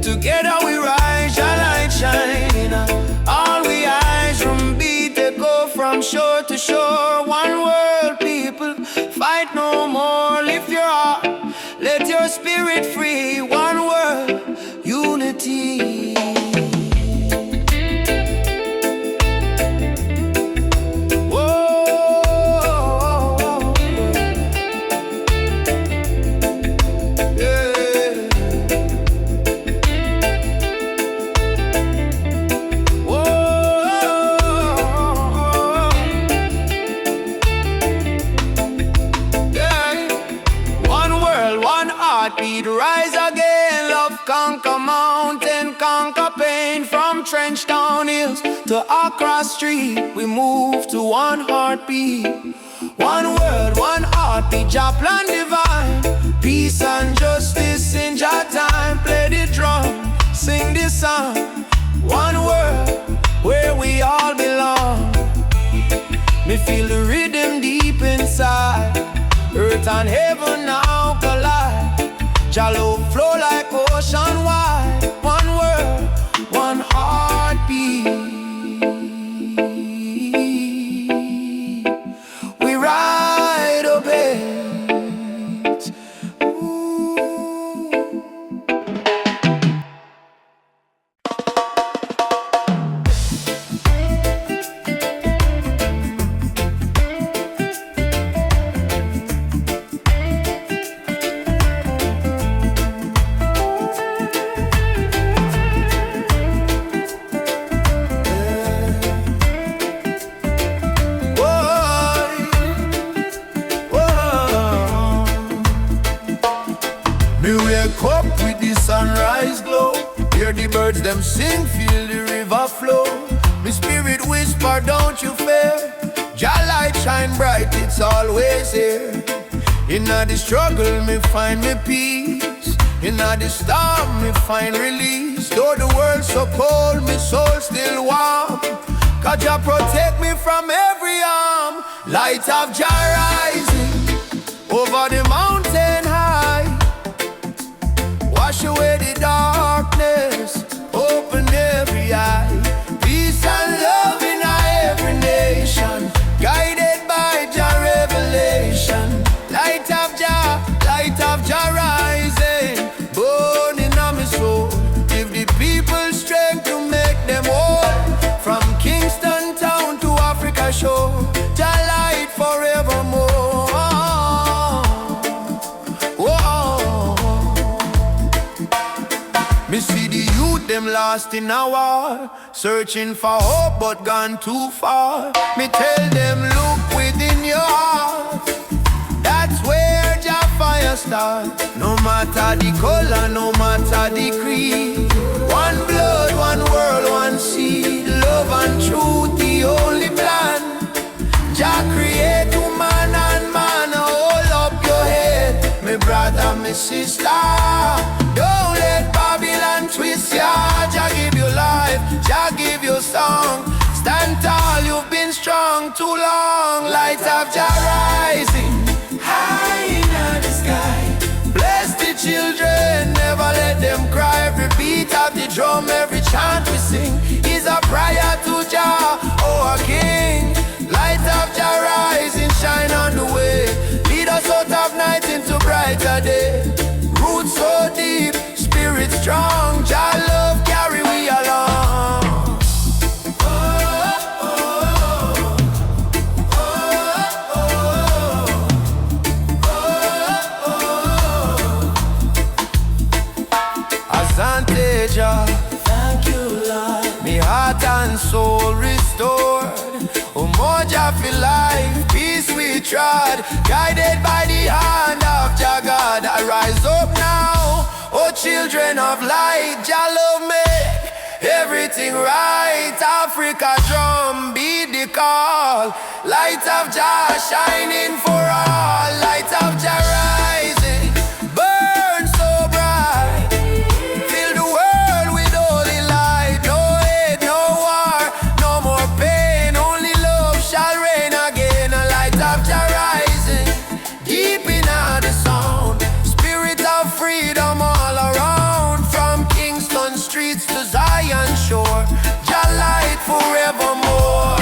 Together we rise, Jah light shining. All we eyes from beat they go from shore to shore. One world people, fight no more. Lift your heart, let your spirit free. One world, unity. Heartbeat rise again, love conquer mountain, conquer pain. From Trench Town Hills to Accra Street, we move to one heartbeat. One world, one heartbeat, Jah plan divine. Peace and justice in Jah time. Play the drum, sing the song. One world, where we all belong. Me feel the rhythm deep inside. Earth and heaven now collide. Jah love flow like ocean wide. One word, one heartbeat. We ride, obey. eyes glow. Hear the birds them sing, feel the river flow. My spirit whisper, don't you fear. Jah light shine bright, it's always here. In the struggle, me find me peace. In the storm, me find release. Though the world so cold, me soul still warm. 'Cause Jah protect me from every harm. Light of Jah rising over the mountain high. Wash away the darkness, open every eye. Peace and love in every nation, guided by Jah revelation. Light of Jah rising, burning on my soul. Give the people strength to make them whole. From Kingston town to Africa shore, Jah light forevermore. Whoa. Me see the youth them lost in a war, searching for hope but gone too far. Me tell them look within your heart, that's where Jah fire start. No matter the color, no matter the creed, one blood, one world, one seed. Love and truth, the only plan. Jah create woman and man. Hold up your head, my brother, my sister. Don't let Babylon twist ya. Jah give you life, Jah give you song. Stand tall, you've been strong too long. Light of Jah rising high in the sky. Bless the children, never let them cry. Every beat of the drum, every chant we sing is a prayer to Jah, oh our King. Light of Jah rising, shine on the way. Lead us out of night into brighter day. Roots so deep, spirit strong. Jah love carry we along. Jah, thank you, Lord. Me heart and soul restored. Oh, more Jah for life, peace we trod. Guided by the hand of Jah God. I rise up now, oh children of light. Jah love make everything right. Africa drum, beat the call. Light of Jah shining for all. Light of Jah rising, burn so bright. Freedom all around, from Kingston streets to Zion shore. Jah light forevermore.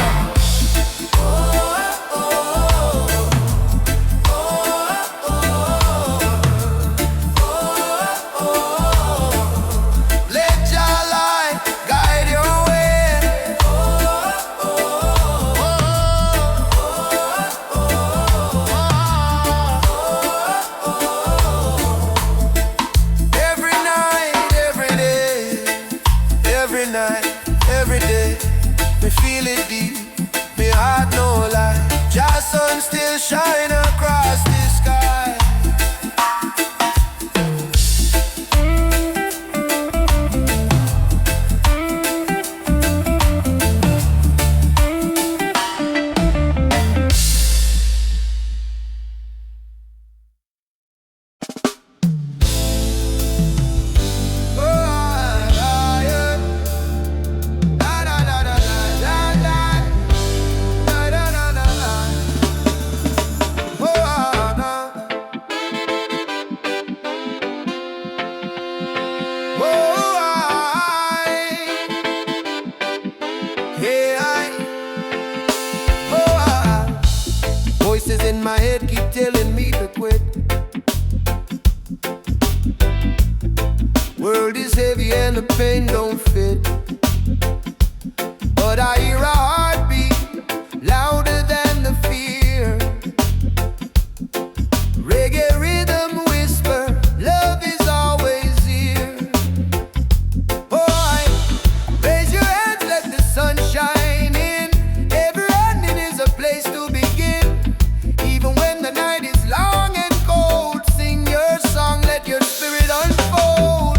Let Jah light guide your way. Every day, me feel it deep, me heart no lie. Jah sun still shine across the sky. Voices in my head keep telling me to quit. World is heavy and the pain don't fit. But I hear a heartbeat louder than the fear. Reggae rhythm whisper, love is always here. Boy, raise your hands, let the sun shine in. Every ending is a place to begin. Even when the night is long and cold, sing your song, let your spirit unfold.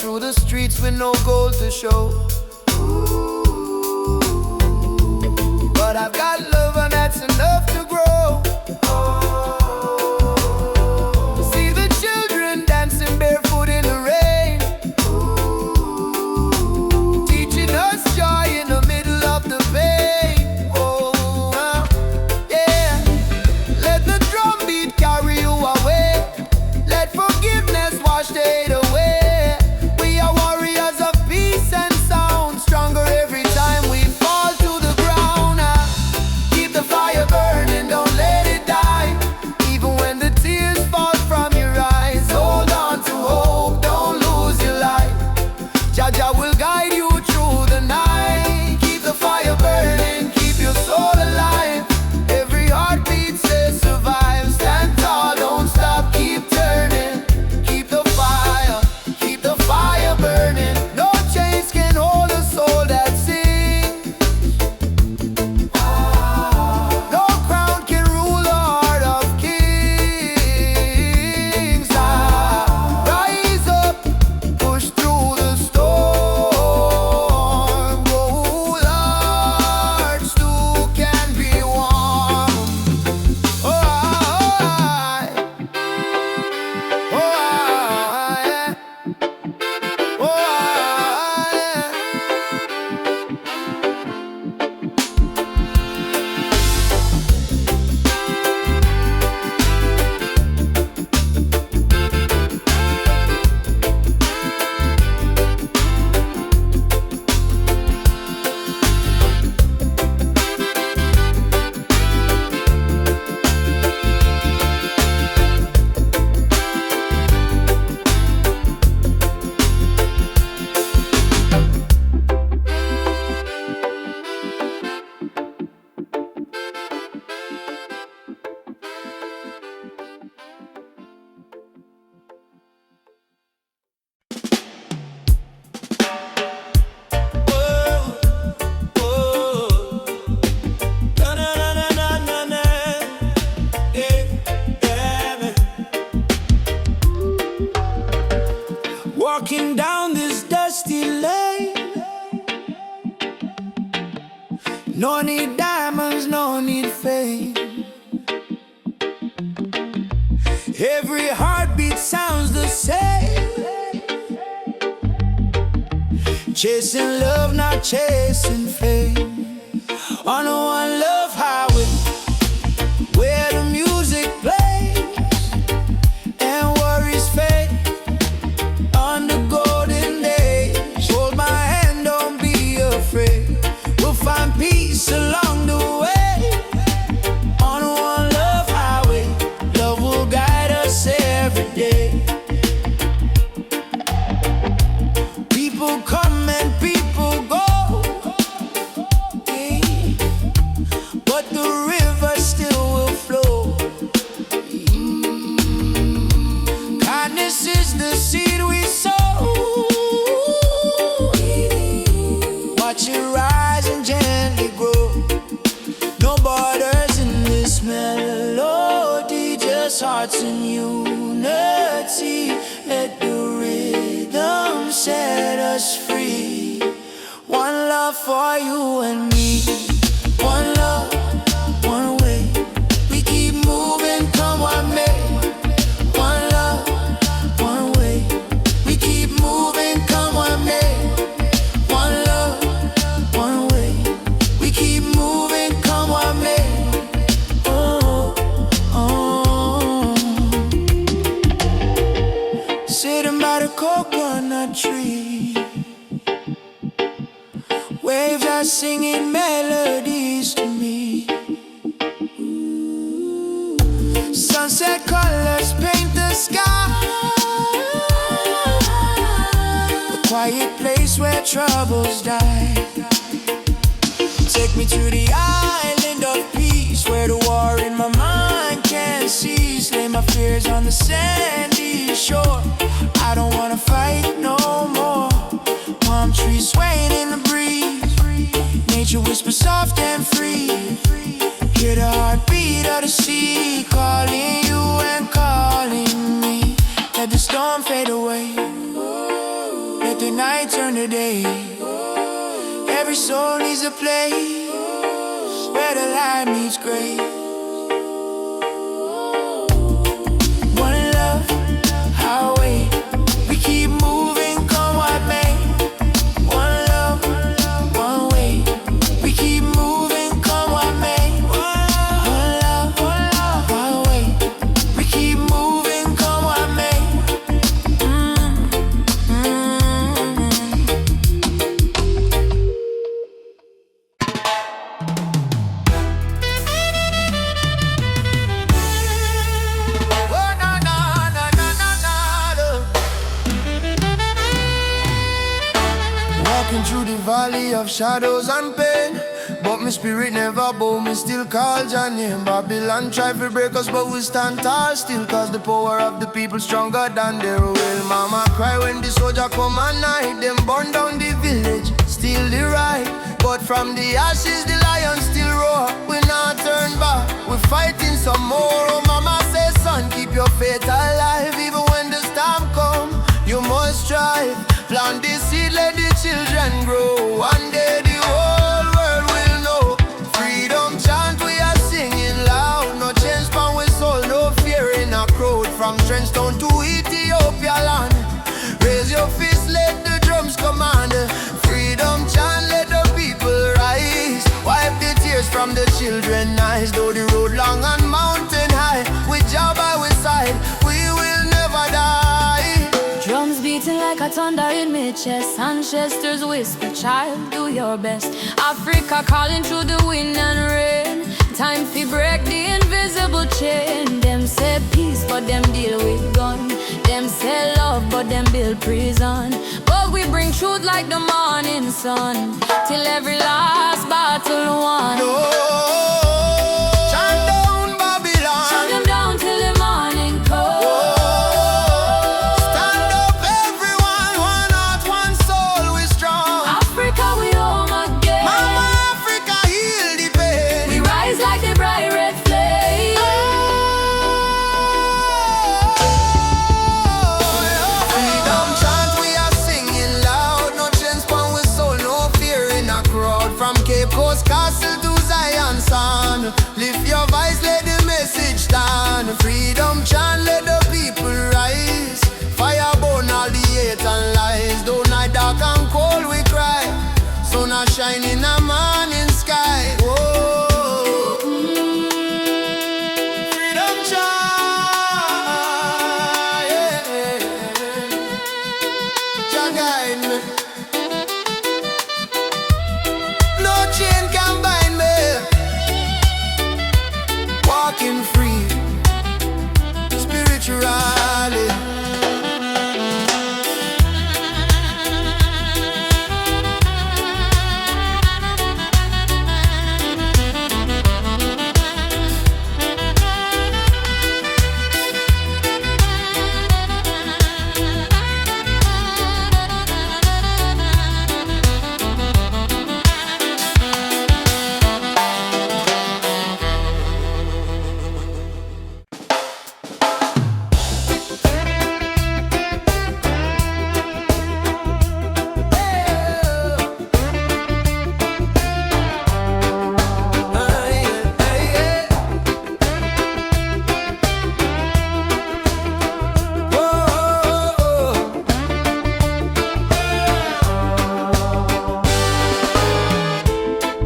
through the streets with no gold to show. But I've got love and that's enough to grow. See the children dancing barefoot in the rain, teaching us joy in the middle of the pain. Oh, yeah. Let the drum beat carry you away. Let forgiveness wash the hate away. We are warriors of peace and sound, stronger every time we fall to the ground. Keep the fire burning, don't let it die. Even when the tears fall from your eyes, hold on to hope, don't lose your light. Jah will guide you through the night. Keep the fire burning, keep your soul alive. Every heartbeat says survive. Stand tall, don't stop, keep turning. Keep the fire burning. No chains can hold a soul that sings. No crown can rule the heart of kings. Rise up, push through the storm. Gold hearts too can be warm. Oh, yeah. Oh, yeah. Walking down this dusty lane, no need diamonds, no need fame. Every heartbeat sounds the same. Chasing love, not chasing fame. On a one love highway, where the music plays and worries fade. On the golden days, hold my hand, don't be afraid. We'll find peace along the way. On a one love highway, love will guide us every day. People come and people go, but the river still will flow. Kindness is the seed we sow. Watch it rise and gently grow. No borders in this melody, just hearts in unity. Let the rhythm set us free. One love for you and me. One love, one way. We keep moving, come what may. One love, one way. We keep moving, come what may. One love, one way. We keep moving, come what may. Oh, oh. Sitting by the coconut tree, waves are singing melodies to me. Sunset colors paint the sky, the quiet place where troubles die. Take me to the island of peace, where the war in my mind can't cease. Lay my fears on the sandy shore. I don't wanna fight no more. Palm trees swaying in the breeze, nature whispers soft and free. Hear the heartbeat of the sea, calling you and calling me. Let the storm fade away. let the night turn to day. Every soul needs a place where the light meets gray. One love, highway. We keep moving, come what may. One love, one way. We keep moving, come what may. One love, one way. We keep moving, come what may. Walking through the valley of shadows and pain, but my spirit never bow, me still call your name. Babylon try to break us, but we stand tall still, cause the power of the people stronger than their will. Mama cry when the soldier come at night, them burn down the village, steal the right. But from the ashes the lion still roar, we not turn back, we fighting some more. Oh mama say son, keep your faith alive, even when the storm come, you must strive. Plant the seed, let the children grow. One day the whole world will know. Freedom chant we are singing loud. No change from we soul, no fear in a crowd. From Trenchtown to Ethiopia land, raise your fist, let the drums command. Freedom chant, let the people rise. Wipe the tears from the children's eyes. Though the road long and mountain high, with Jah by our side, we will never die. Drums beating like a thunder in my chest, ancestors whisper, child, do your best. Africa calling through the wind and rain, time to break the invisible chain. Them say peace, but them deal with gun. Them say love, but them build prison. But we bring truth like the morning sun, till every last battle won. No, chant down Babylon. Chant them down till the morning comes. Stand up everyone, one heart, one soul, we strong. Africa, we home again. Mama Africa, heal the pain. We rise like the bright red flame. Freedom chant we are singing loud. No chance from we soul, no fear in a crowd. From Cape Coast Castle to Zion Sound, lift your voice, let the message stand. Freedom chant, let the people rise. Fire burn all the hate and lies. Though night dark and cold we cry, sun a shine in a morning sky. Whoa. Freedom chant, yeah. Jah guide me. No chain can bind me. Walking free, spiritually.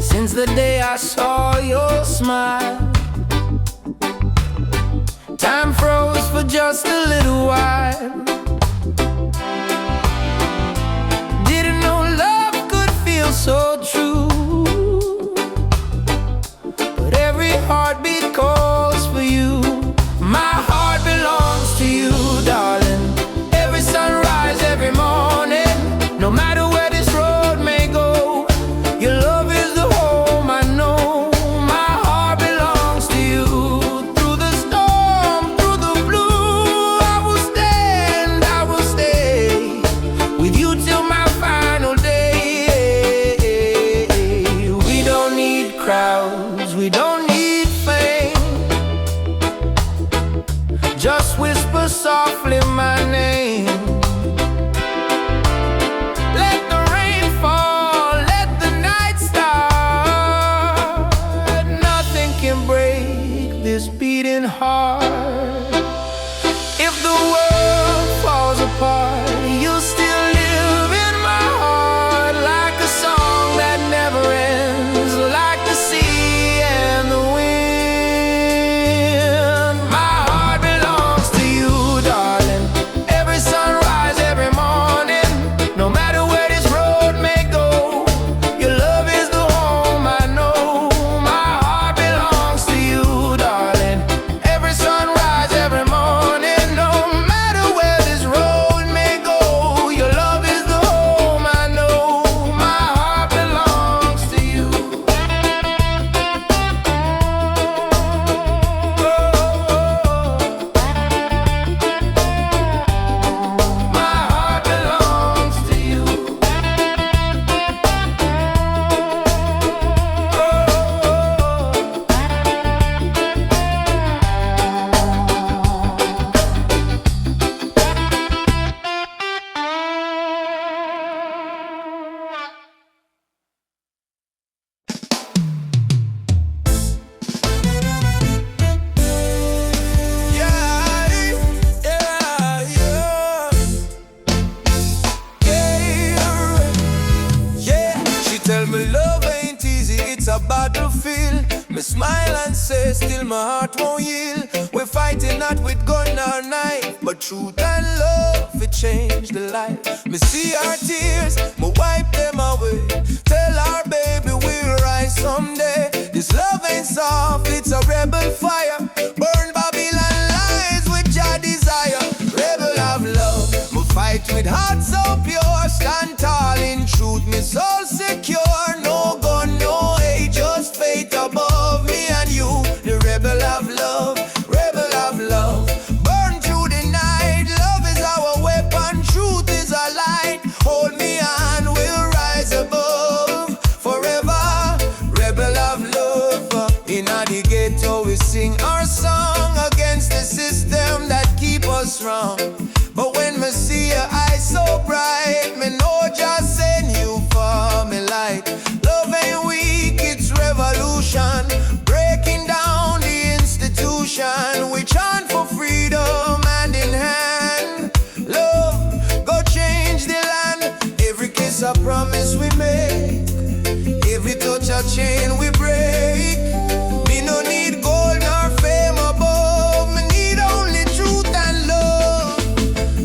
Since the day I saw your smile, time froze for just a little while. Didn't know love could feel so true, but every heartbeat calls for you. My heart belongs to you, darling. Every sunrise, every morning, no matter where this road may go, your love is the home I know. My heart belongs to you. Through the storm, through the blue, I will stay smile and say, still my heart won't yield. We're fighting not with gun or knife, but truth and love, it changed the life. Me see our tears, me wipe them away. Tell our baby we'll rise someday. This love ain't soft, it's a rebel fire. Burn Babylon lies with your desire. Rebel of love, me fight with heart so pure. Stand tall in truth, me soul secure. No gun, no hate, just faith above me and you. The rebel of love, rebel of love. Burn through the night, love is our weapon, truth is our light. Hold me and we'll rise above forever. Rebel of love. In the ghetto we sing our song against the system that keep us wrong. But when me see your eyes so bright, me know just send you for me light. Love ain't weak, it's revolution. Breaking down the institution. We chant for freedom hand in hand. Love, go change the land. Every kiss a promise we make. Every touch a chain we break. Me no need gold nor fame above. Me need only truth and love.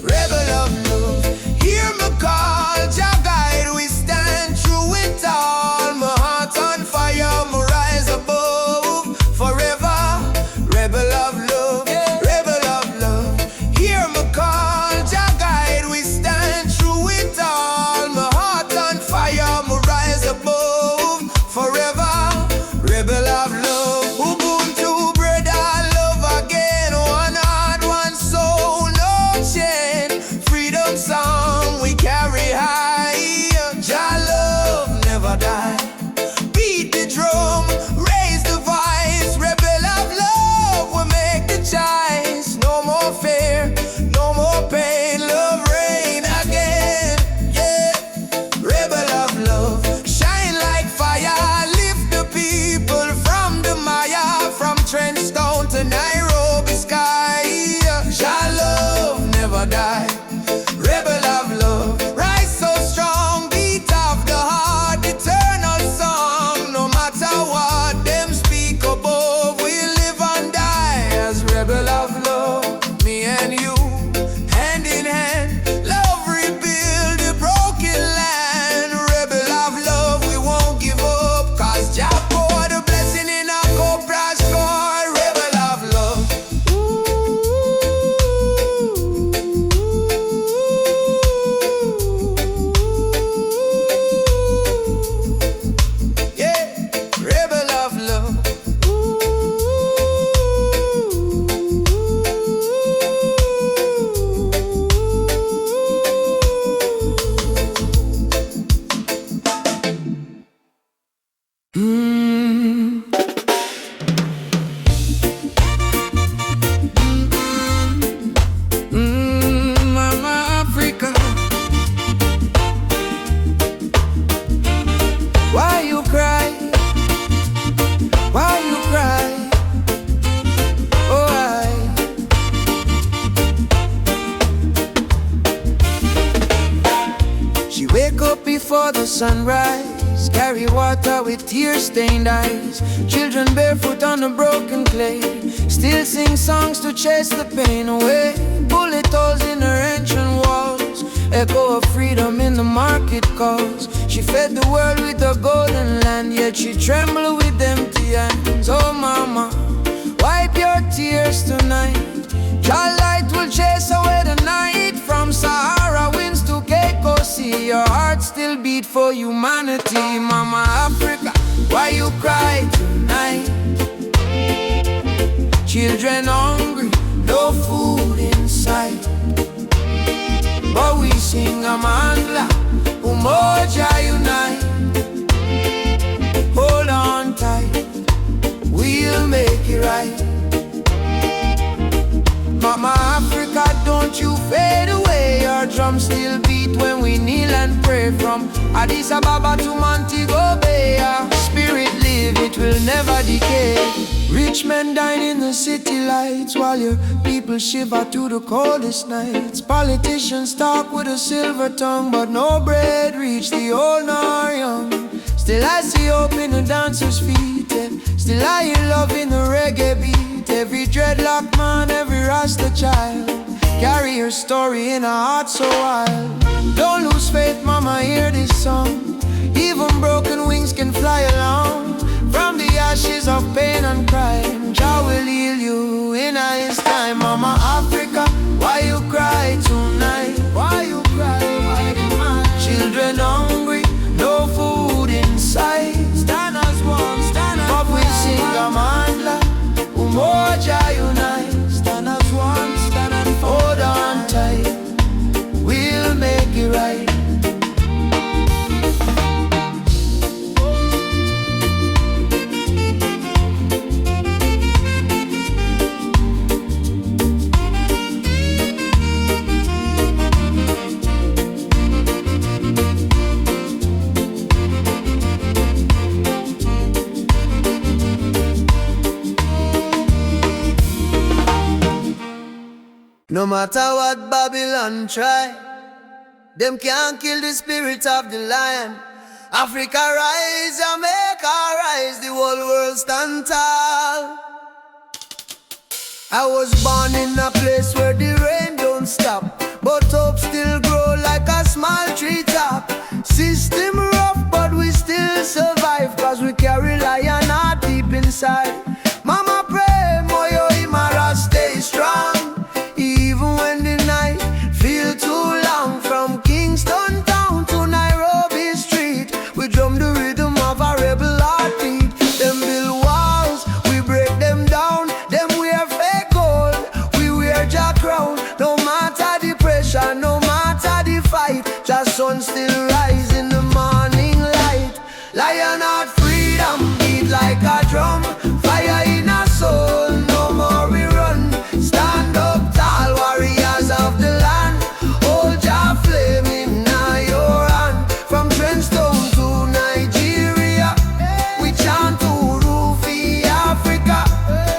Rebel of love, hear me call. Jah guide, we stand through it all. My heart on fire, me rise above forever. Rebel of love, rebel of love. Hear me call. Jah guide, we stand through it all. My heart on fire, me rise above forever. Rebel of love. Ubuntu, brother, love again. One heart, one soul, no chain. Freedom song we carry high. Jah love never die. Beat the drum, raise the voice. Rebel of love, we make the choice. No more fear, no more pain. Love reign again. Yeah. Rebel of love, shine like fire. Lift the people from the Maya, from Trenchtown to Nairobi sky. Jah love never die. Rebel of love, rise so strong, beat of the heart, eternal song. No matter what them speak above, we live and die as rebel of love. Me and you, hand in hand, love rebuild the broken land. Rebel of love, we won't give up, cause Jah pour the blessing in our cobra score. Rebel of love. Yeah, rebel of love. Mama Africa, why you cry? Why you cry? Oh, She wake up before the sunrise, carry water with tear-stained eyes. Children barefoot on the broken clay, still sing songs to chase the pain away. Bullet holes in her ancient walls, echo of freedom in the market calls. She fed the world with the golden land, yet she trembled with empty hands. Oh mama, wipe your tears tonight. Your light will chase away the night. From Sahara winds to Cape Coast Sea, your heart still beat for humanity. Mama Africa, why you cry tonight? Children hungry, no food in sight, but we sing Amandla, Umoja unite. Hold on tight, we'll make it right. Mama Africa, don't you fade away. Your drums still beat when we kneel and pray. From Addis Ababa to Montego Bay, our spirit live, it will never decay. Rich men dine in the city lights, while your people shiver to the coldest nights. Politicians talk with a silver tongue, but no bread reach the old nor young. Still I see hope in the dancers' feet, defeated. Still I hear love in the reggae beat. Every dreadlock man, every Rasta child, carry her story in a heart so wild. Don't lose faith, mama, hear this song. Even broken wings can fly along. From the ashes of pain and crime, Jah will heal you in His time. Mama Africa, why you cry tonight? Why you cry? Why you cry? Children hungry, no food in sight. Stand as one, stand as one. But we sing Amandla, Umoja unite. Stand as one, stand and hold on tight. We'll make it right. No matter what Babylon try, them can't kill the spirit of the lion. Africa rise, Jamaica rise, the whole world stand tall. I was born in a place where the rain don't stop, but hope still grow like a small treetop. System rough, but we still survive, cause we carry lion heart deep inside. Mama pray, Moyo Imara stay strong. Even when the night feel too long, from Kingston town to Nairobi street, we drum the rhythm of a rebel heartbeat. Them build walls, we break them down. Them wear fake gold, we wear Jah crown. No matter the pressure, no matter the fight, Jah sun still rise in the morning light. Lion heart freedom beat like a drum. Fire in our soul, no more we run. Stand up tall, warriors of the land. Hold Jah flame in your hand. From Trenchtown to Nigeria, we chant to Rufi Africa.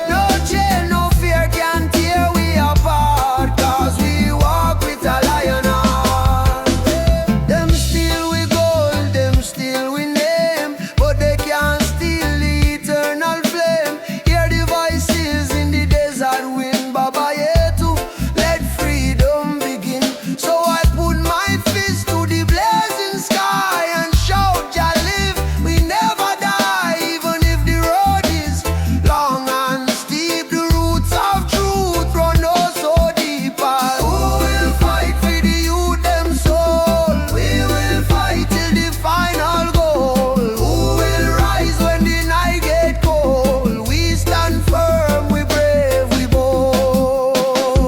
No chain, no fear can tear we apart, cause we walk with a lion heart. Them steal we gold, them steal we name, but they can't steal the eternal flame. Hear the voices in the desert wind, Baba Yetu, let freedom begin. So I put my fist to the blazing sky and shout, Jah live, we never die. Even if the road is long and steep, the roots of truth run oh so deep. Who will fight for the youth them soul? We will fight till the final goal. Who will rise when the night get cold? We stand firm, we brave, we bold.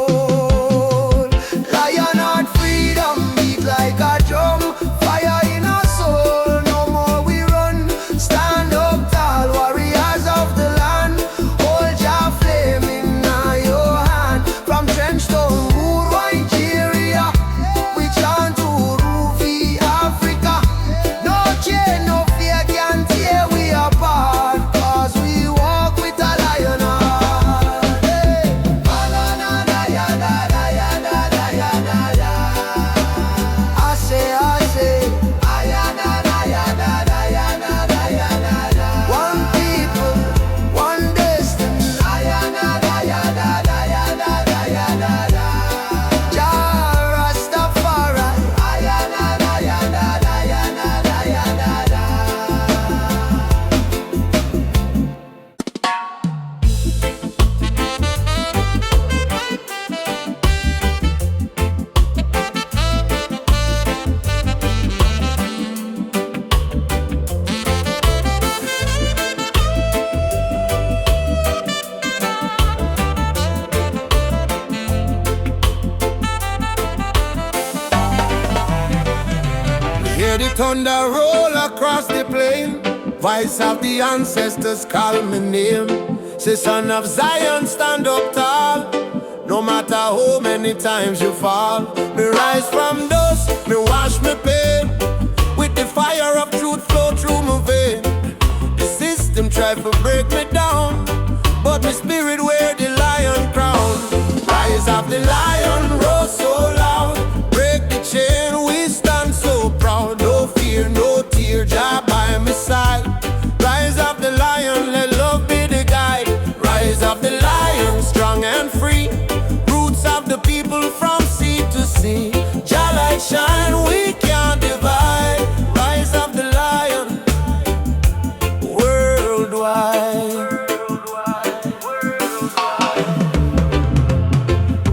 Lion heart freedom beat like a drum. Fire in our soul, no more we run. Stand up tall, warriors of the land. Hold Jah flame in your hand. From Trenchtown, Wood, Nigeria, we chant to Rufi Africa. No chain, no fear can tear we apart, cause we walk with a lion heart. Hey. I say, one people, one destiny. Jah Rastafari. Hear the thunder roll across the plain. Voice of the ancestors call my name. Say, son of Zion, stand up tall. No matter how many times you fall. Me rise from dust, me wash me pain. With the fire of truth flow through my vein. The system try to break me down, but my spirit wear the lion crown. Rise of the lion, roar so loud. Break the chain, we stand so proud. No fear, no tear, Jah by my side. Rise of the lion, let shine, we can't divide. Rise of the lion, worldwide.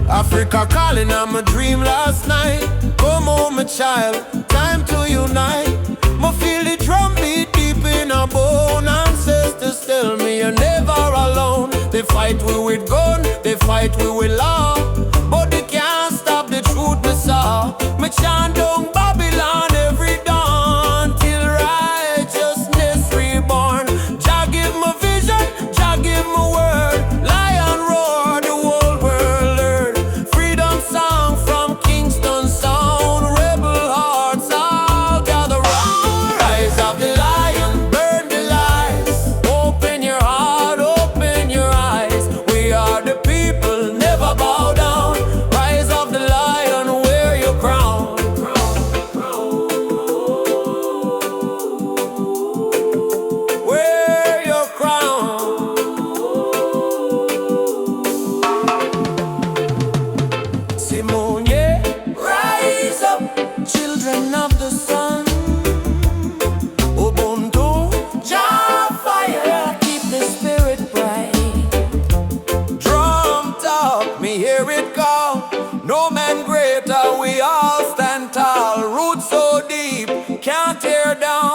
Africa calling, I'm a dream last night. Come home, my child, time to unite. Me feel the drum beat deep in our bone. Ancestors tell me you're never alone. They fight we with gun, they fight we with law, but they can't stop the truth me saw. Me chant down Babylon every dawn till righteousness reborn. Jah give me vision, Jah give me word. Lion roar, the whole world learn. Freedom song from Kingston sound. Rebel hearts all gather round. Rise of the lion, burn the lies. Open your heart, open your eyes. We are the people, never bow down. Rise of the lion, wear your crown. Wear your crown. Simone, yeah. Rise up, children of the sun. Ubuntu, Jah fire, keep the spirit bright. Drum talk, me hear it call. No man greater, we all stand tall. Roots so deep, can't tear down.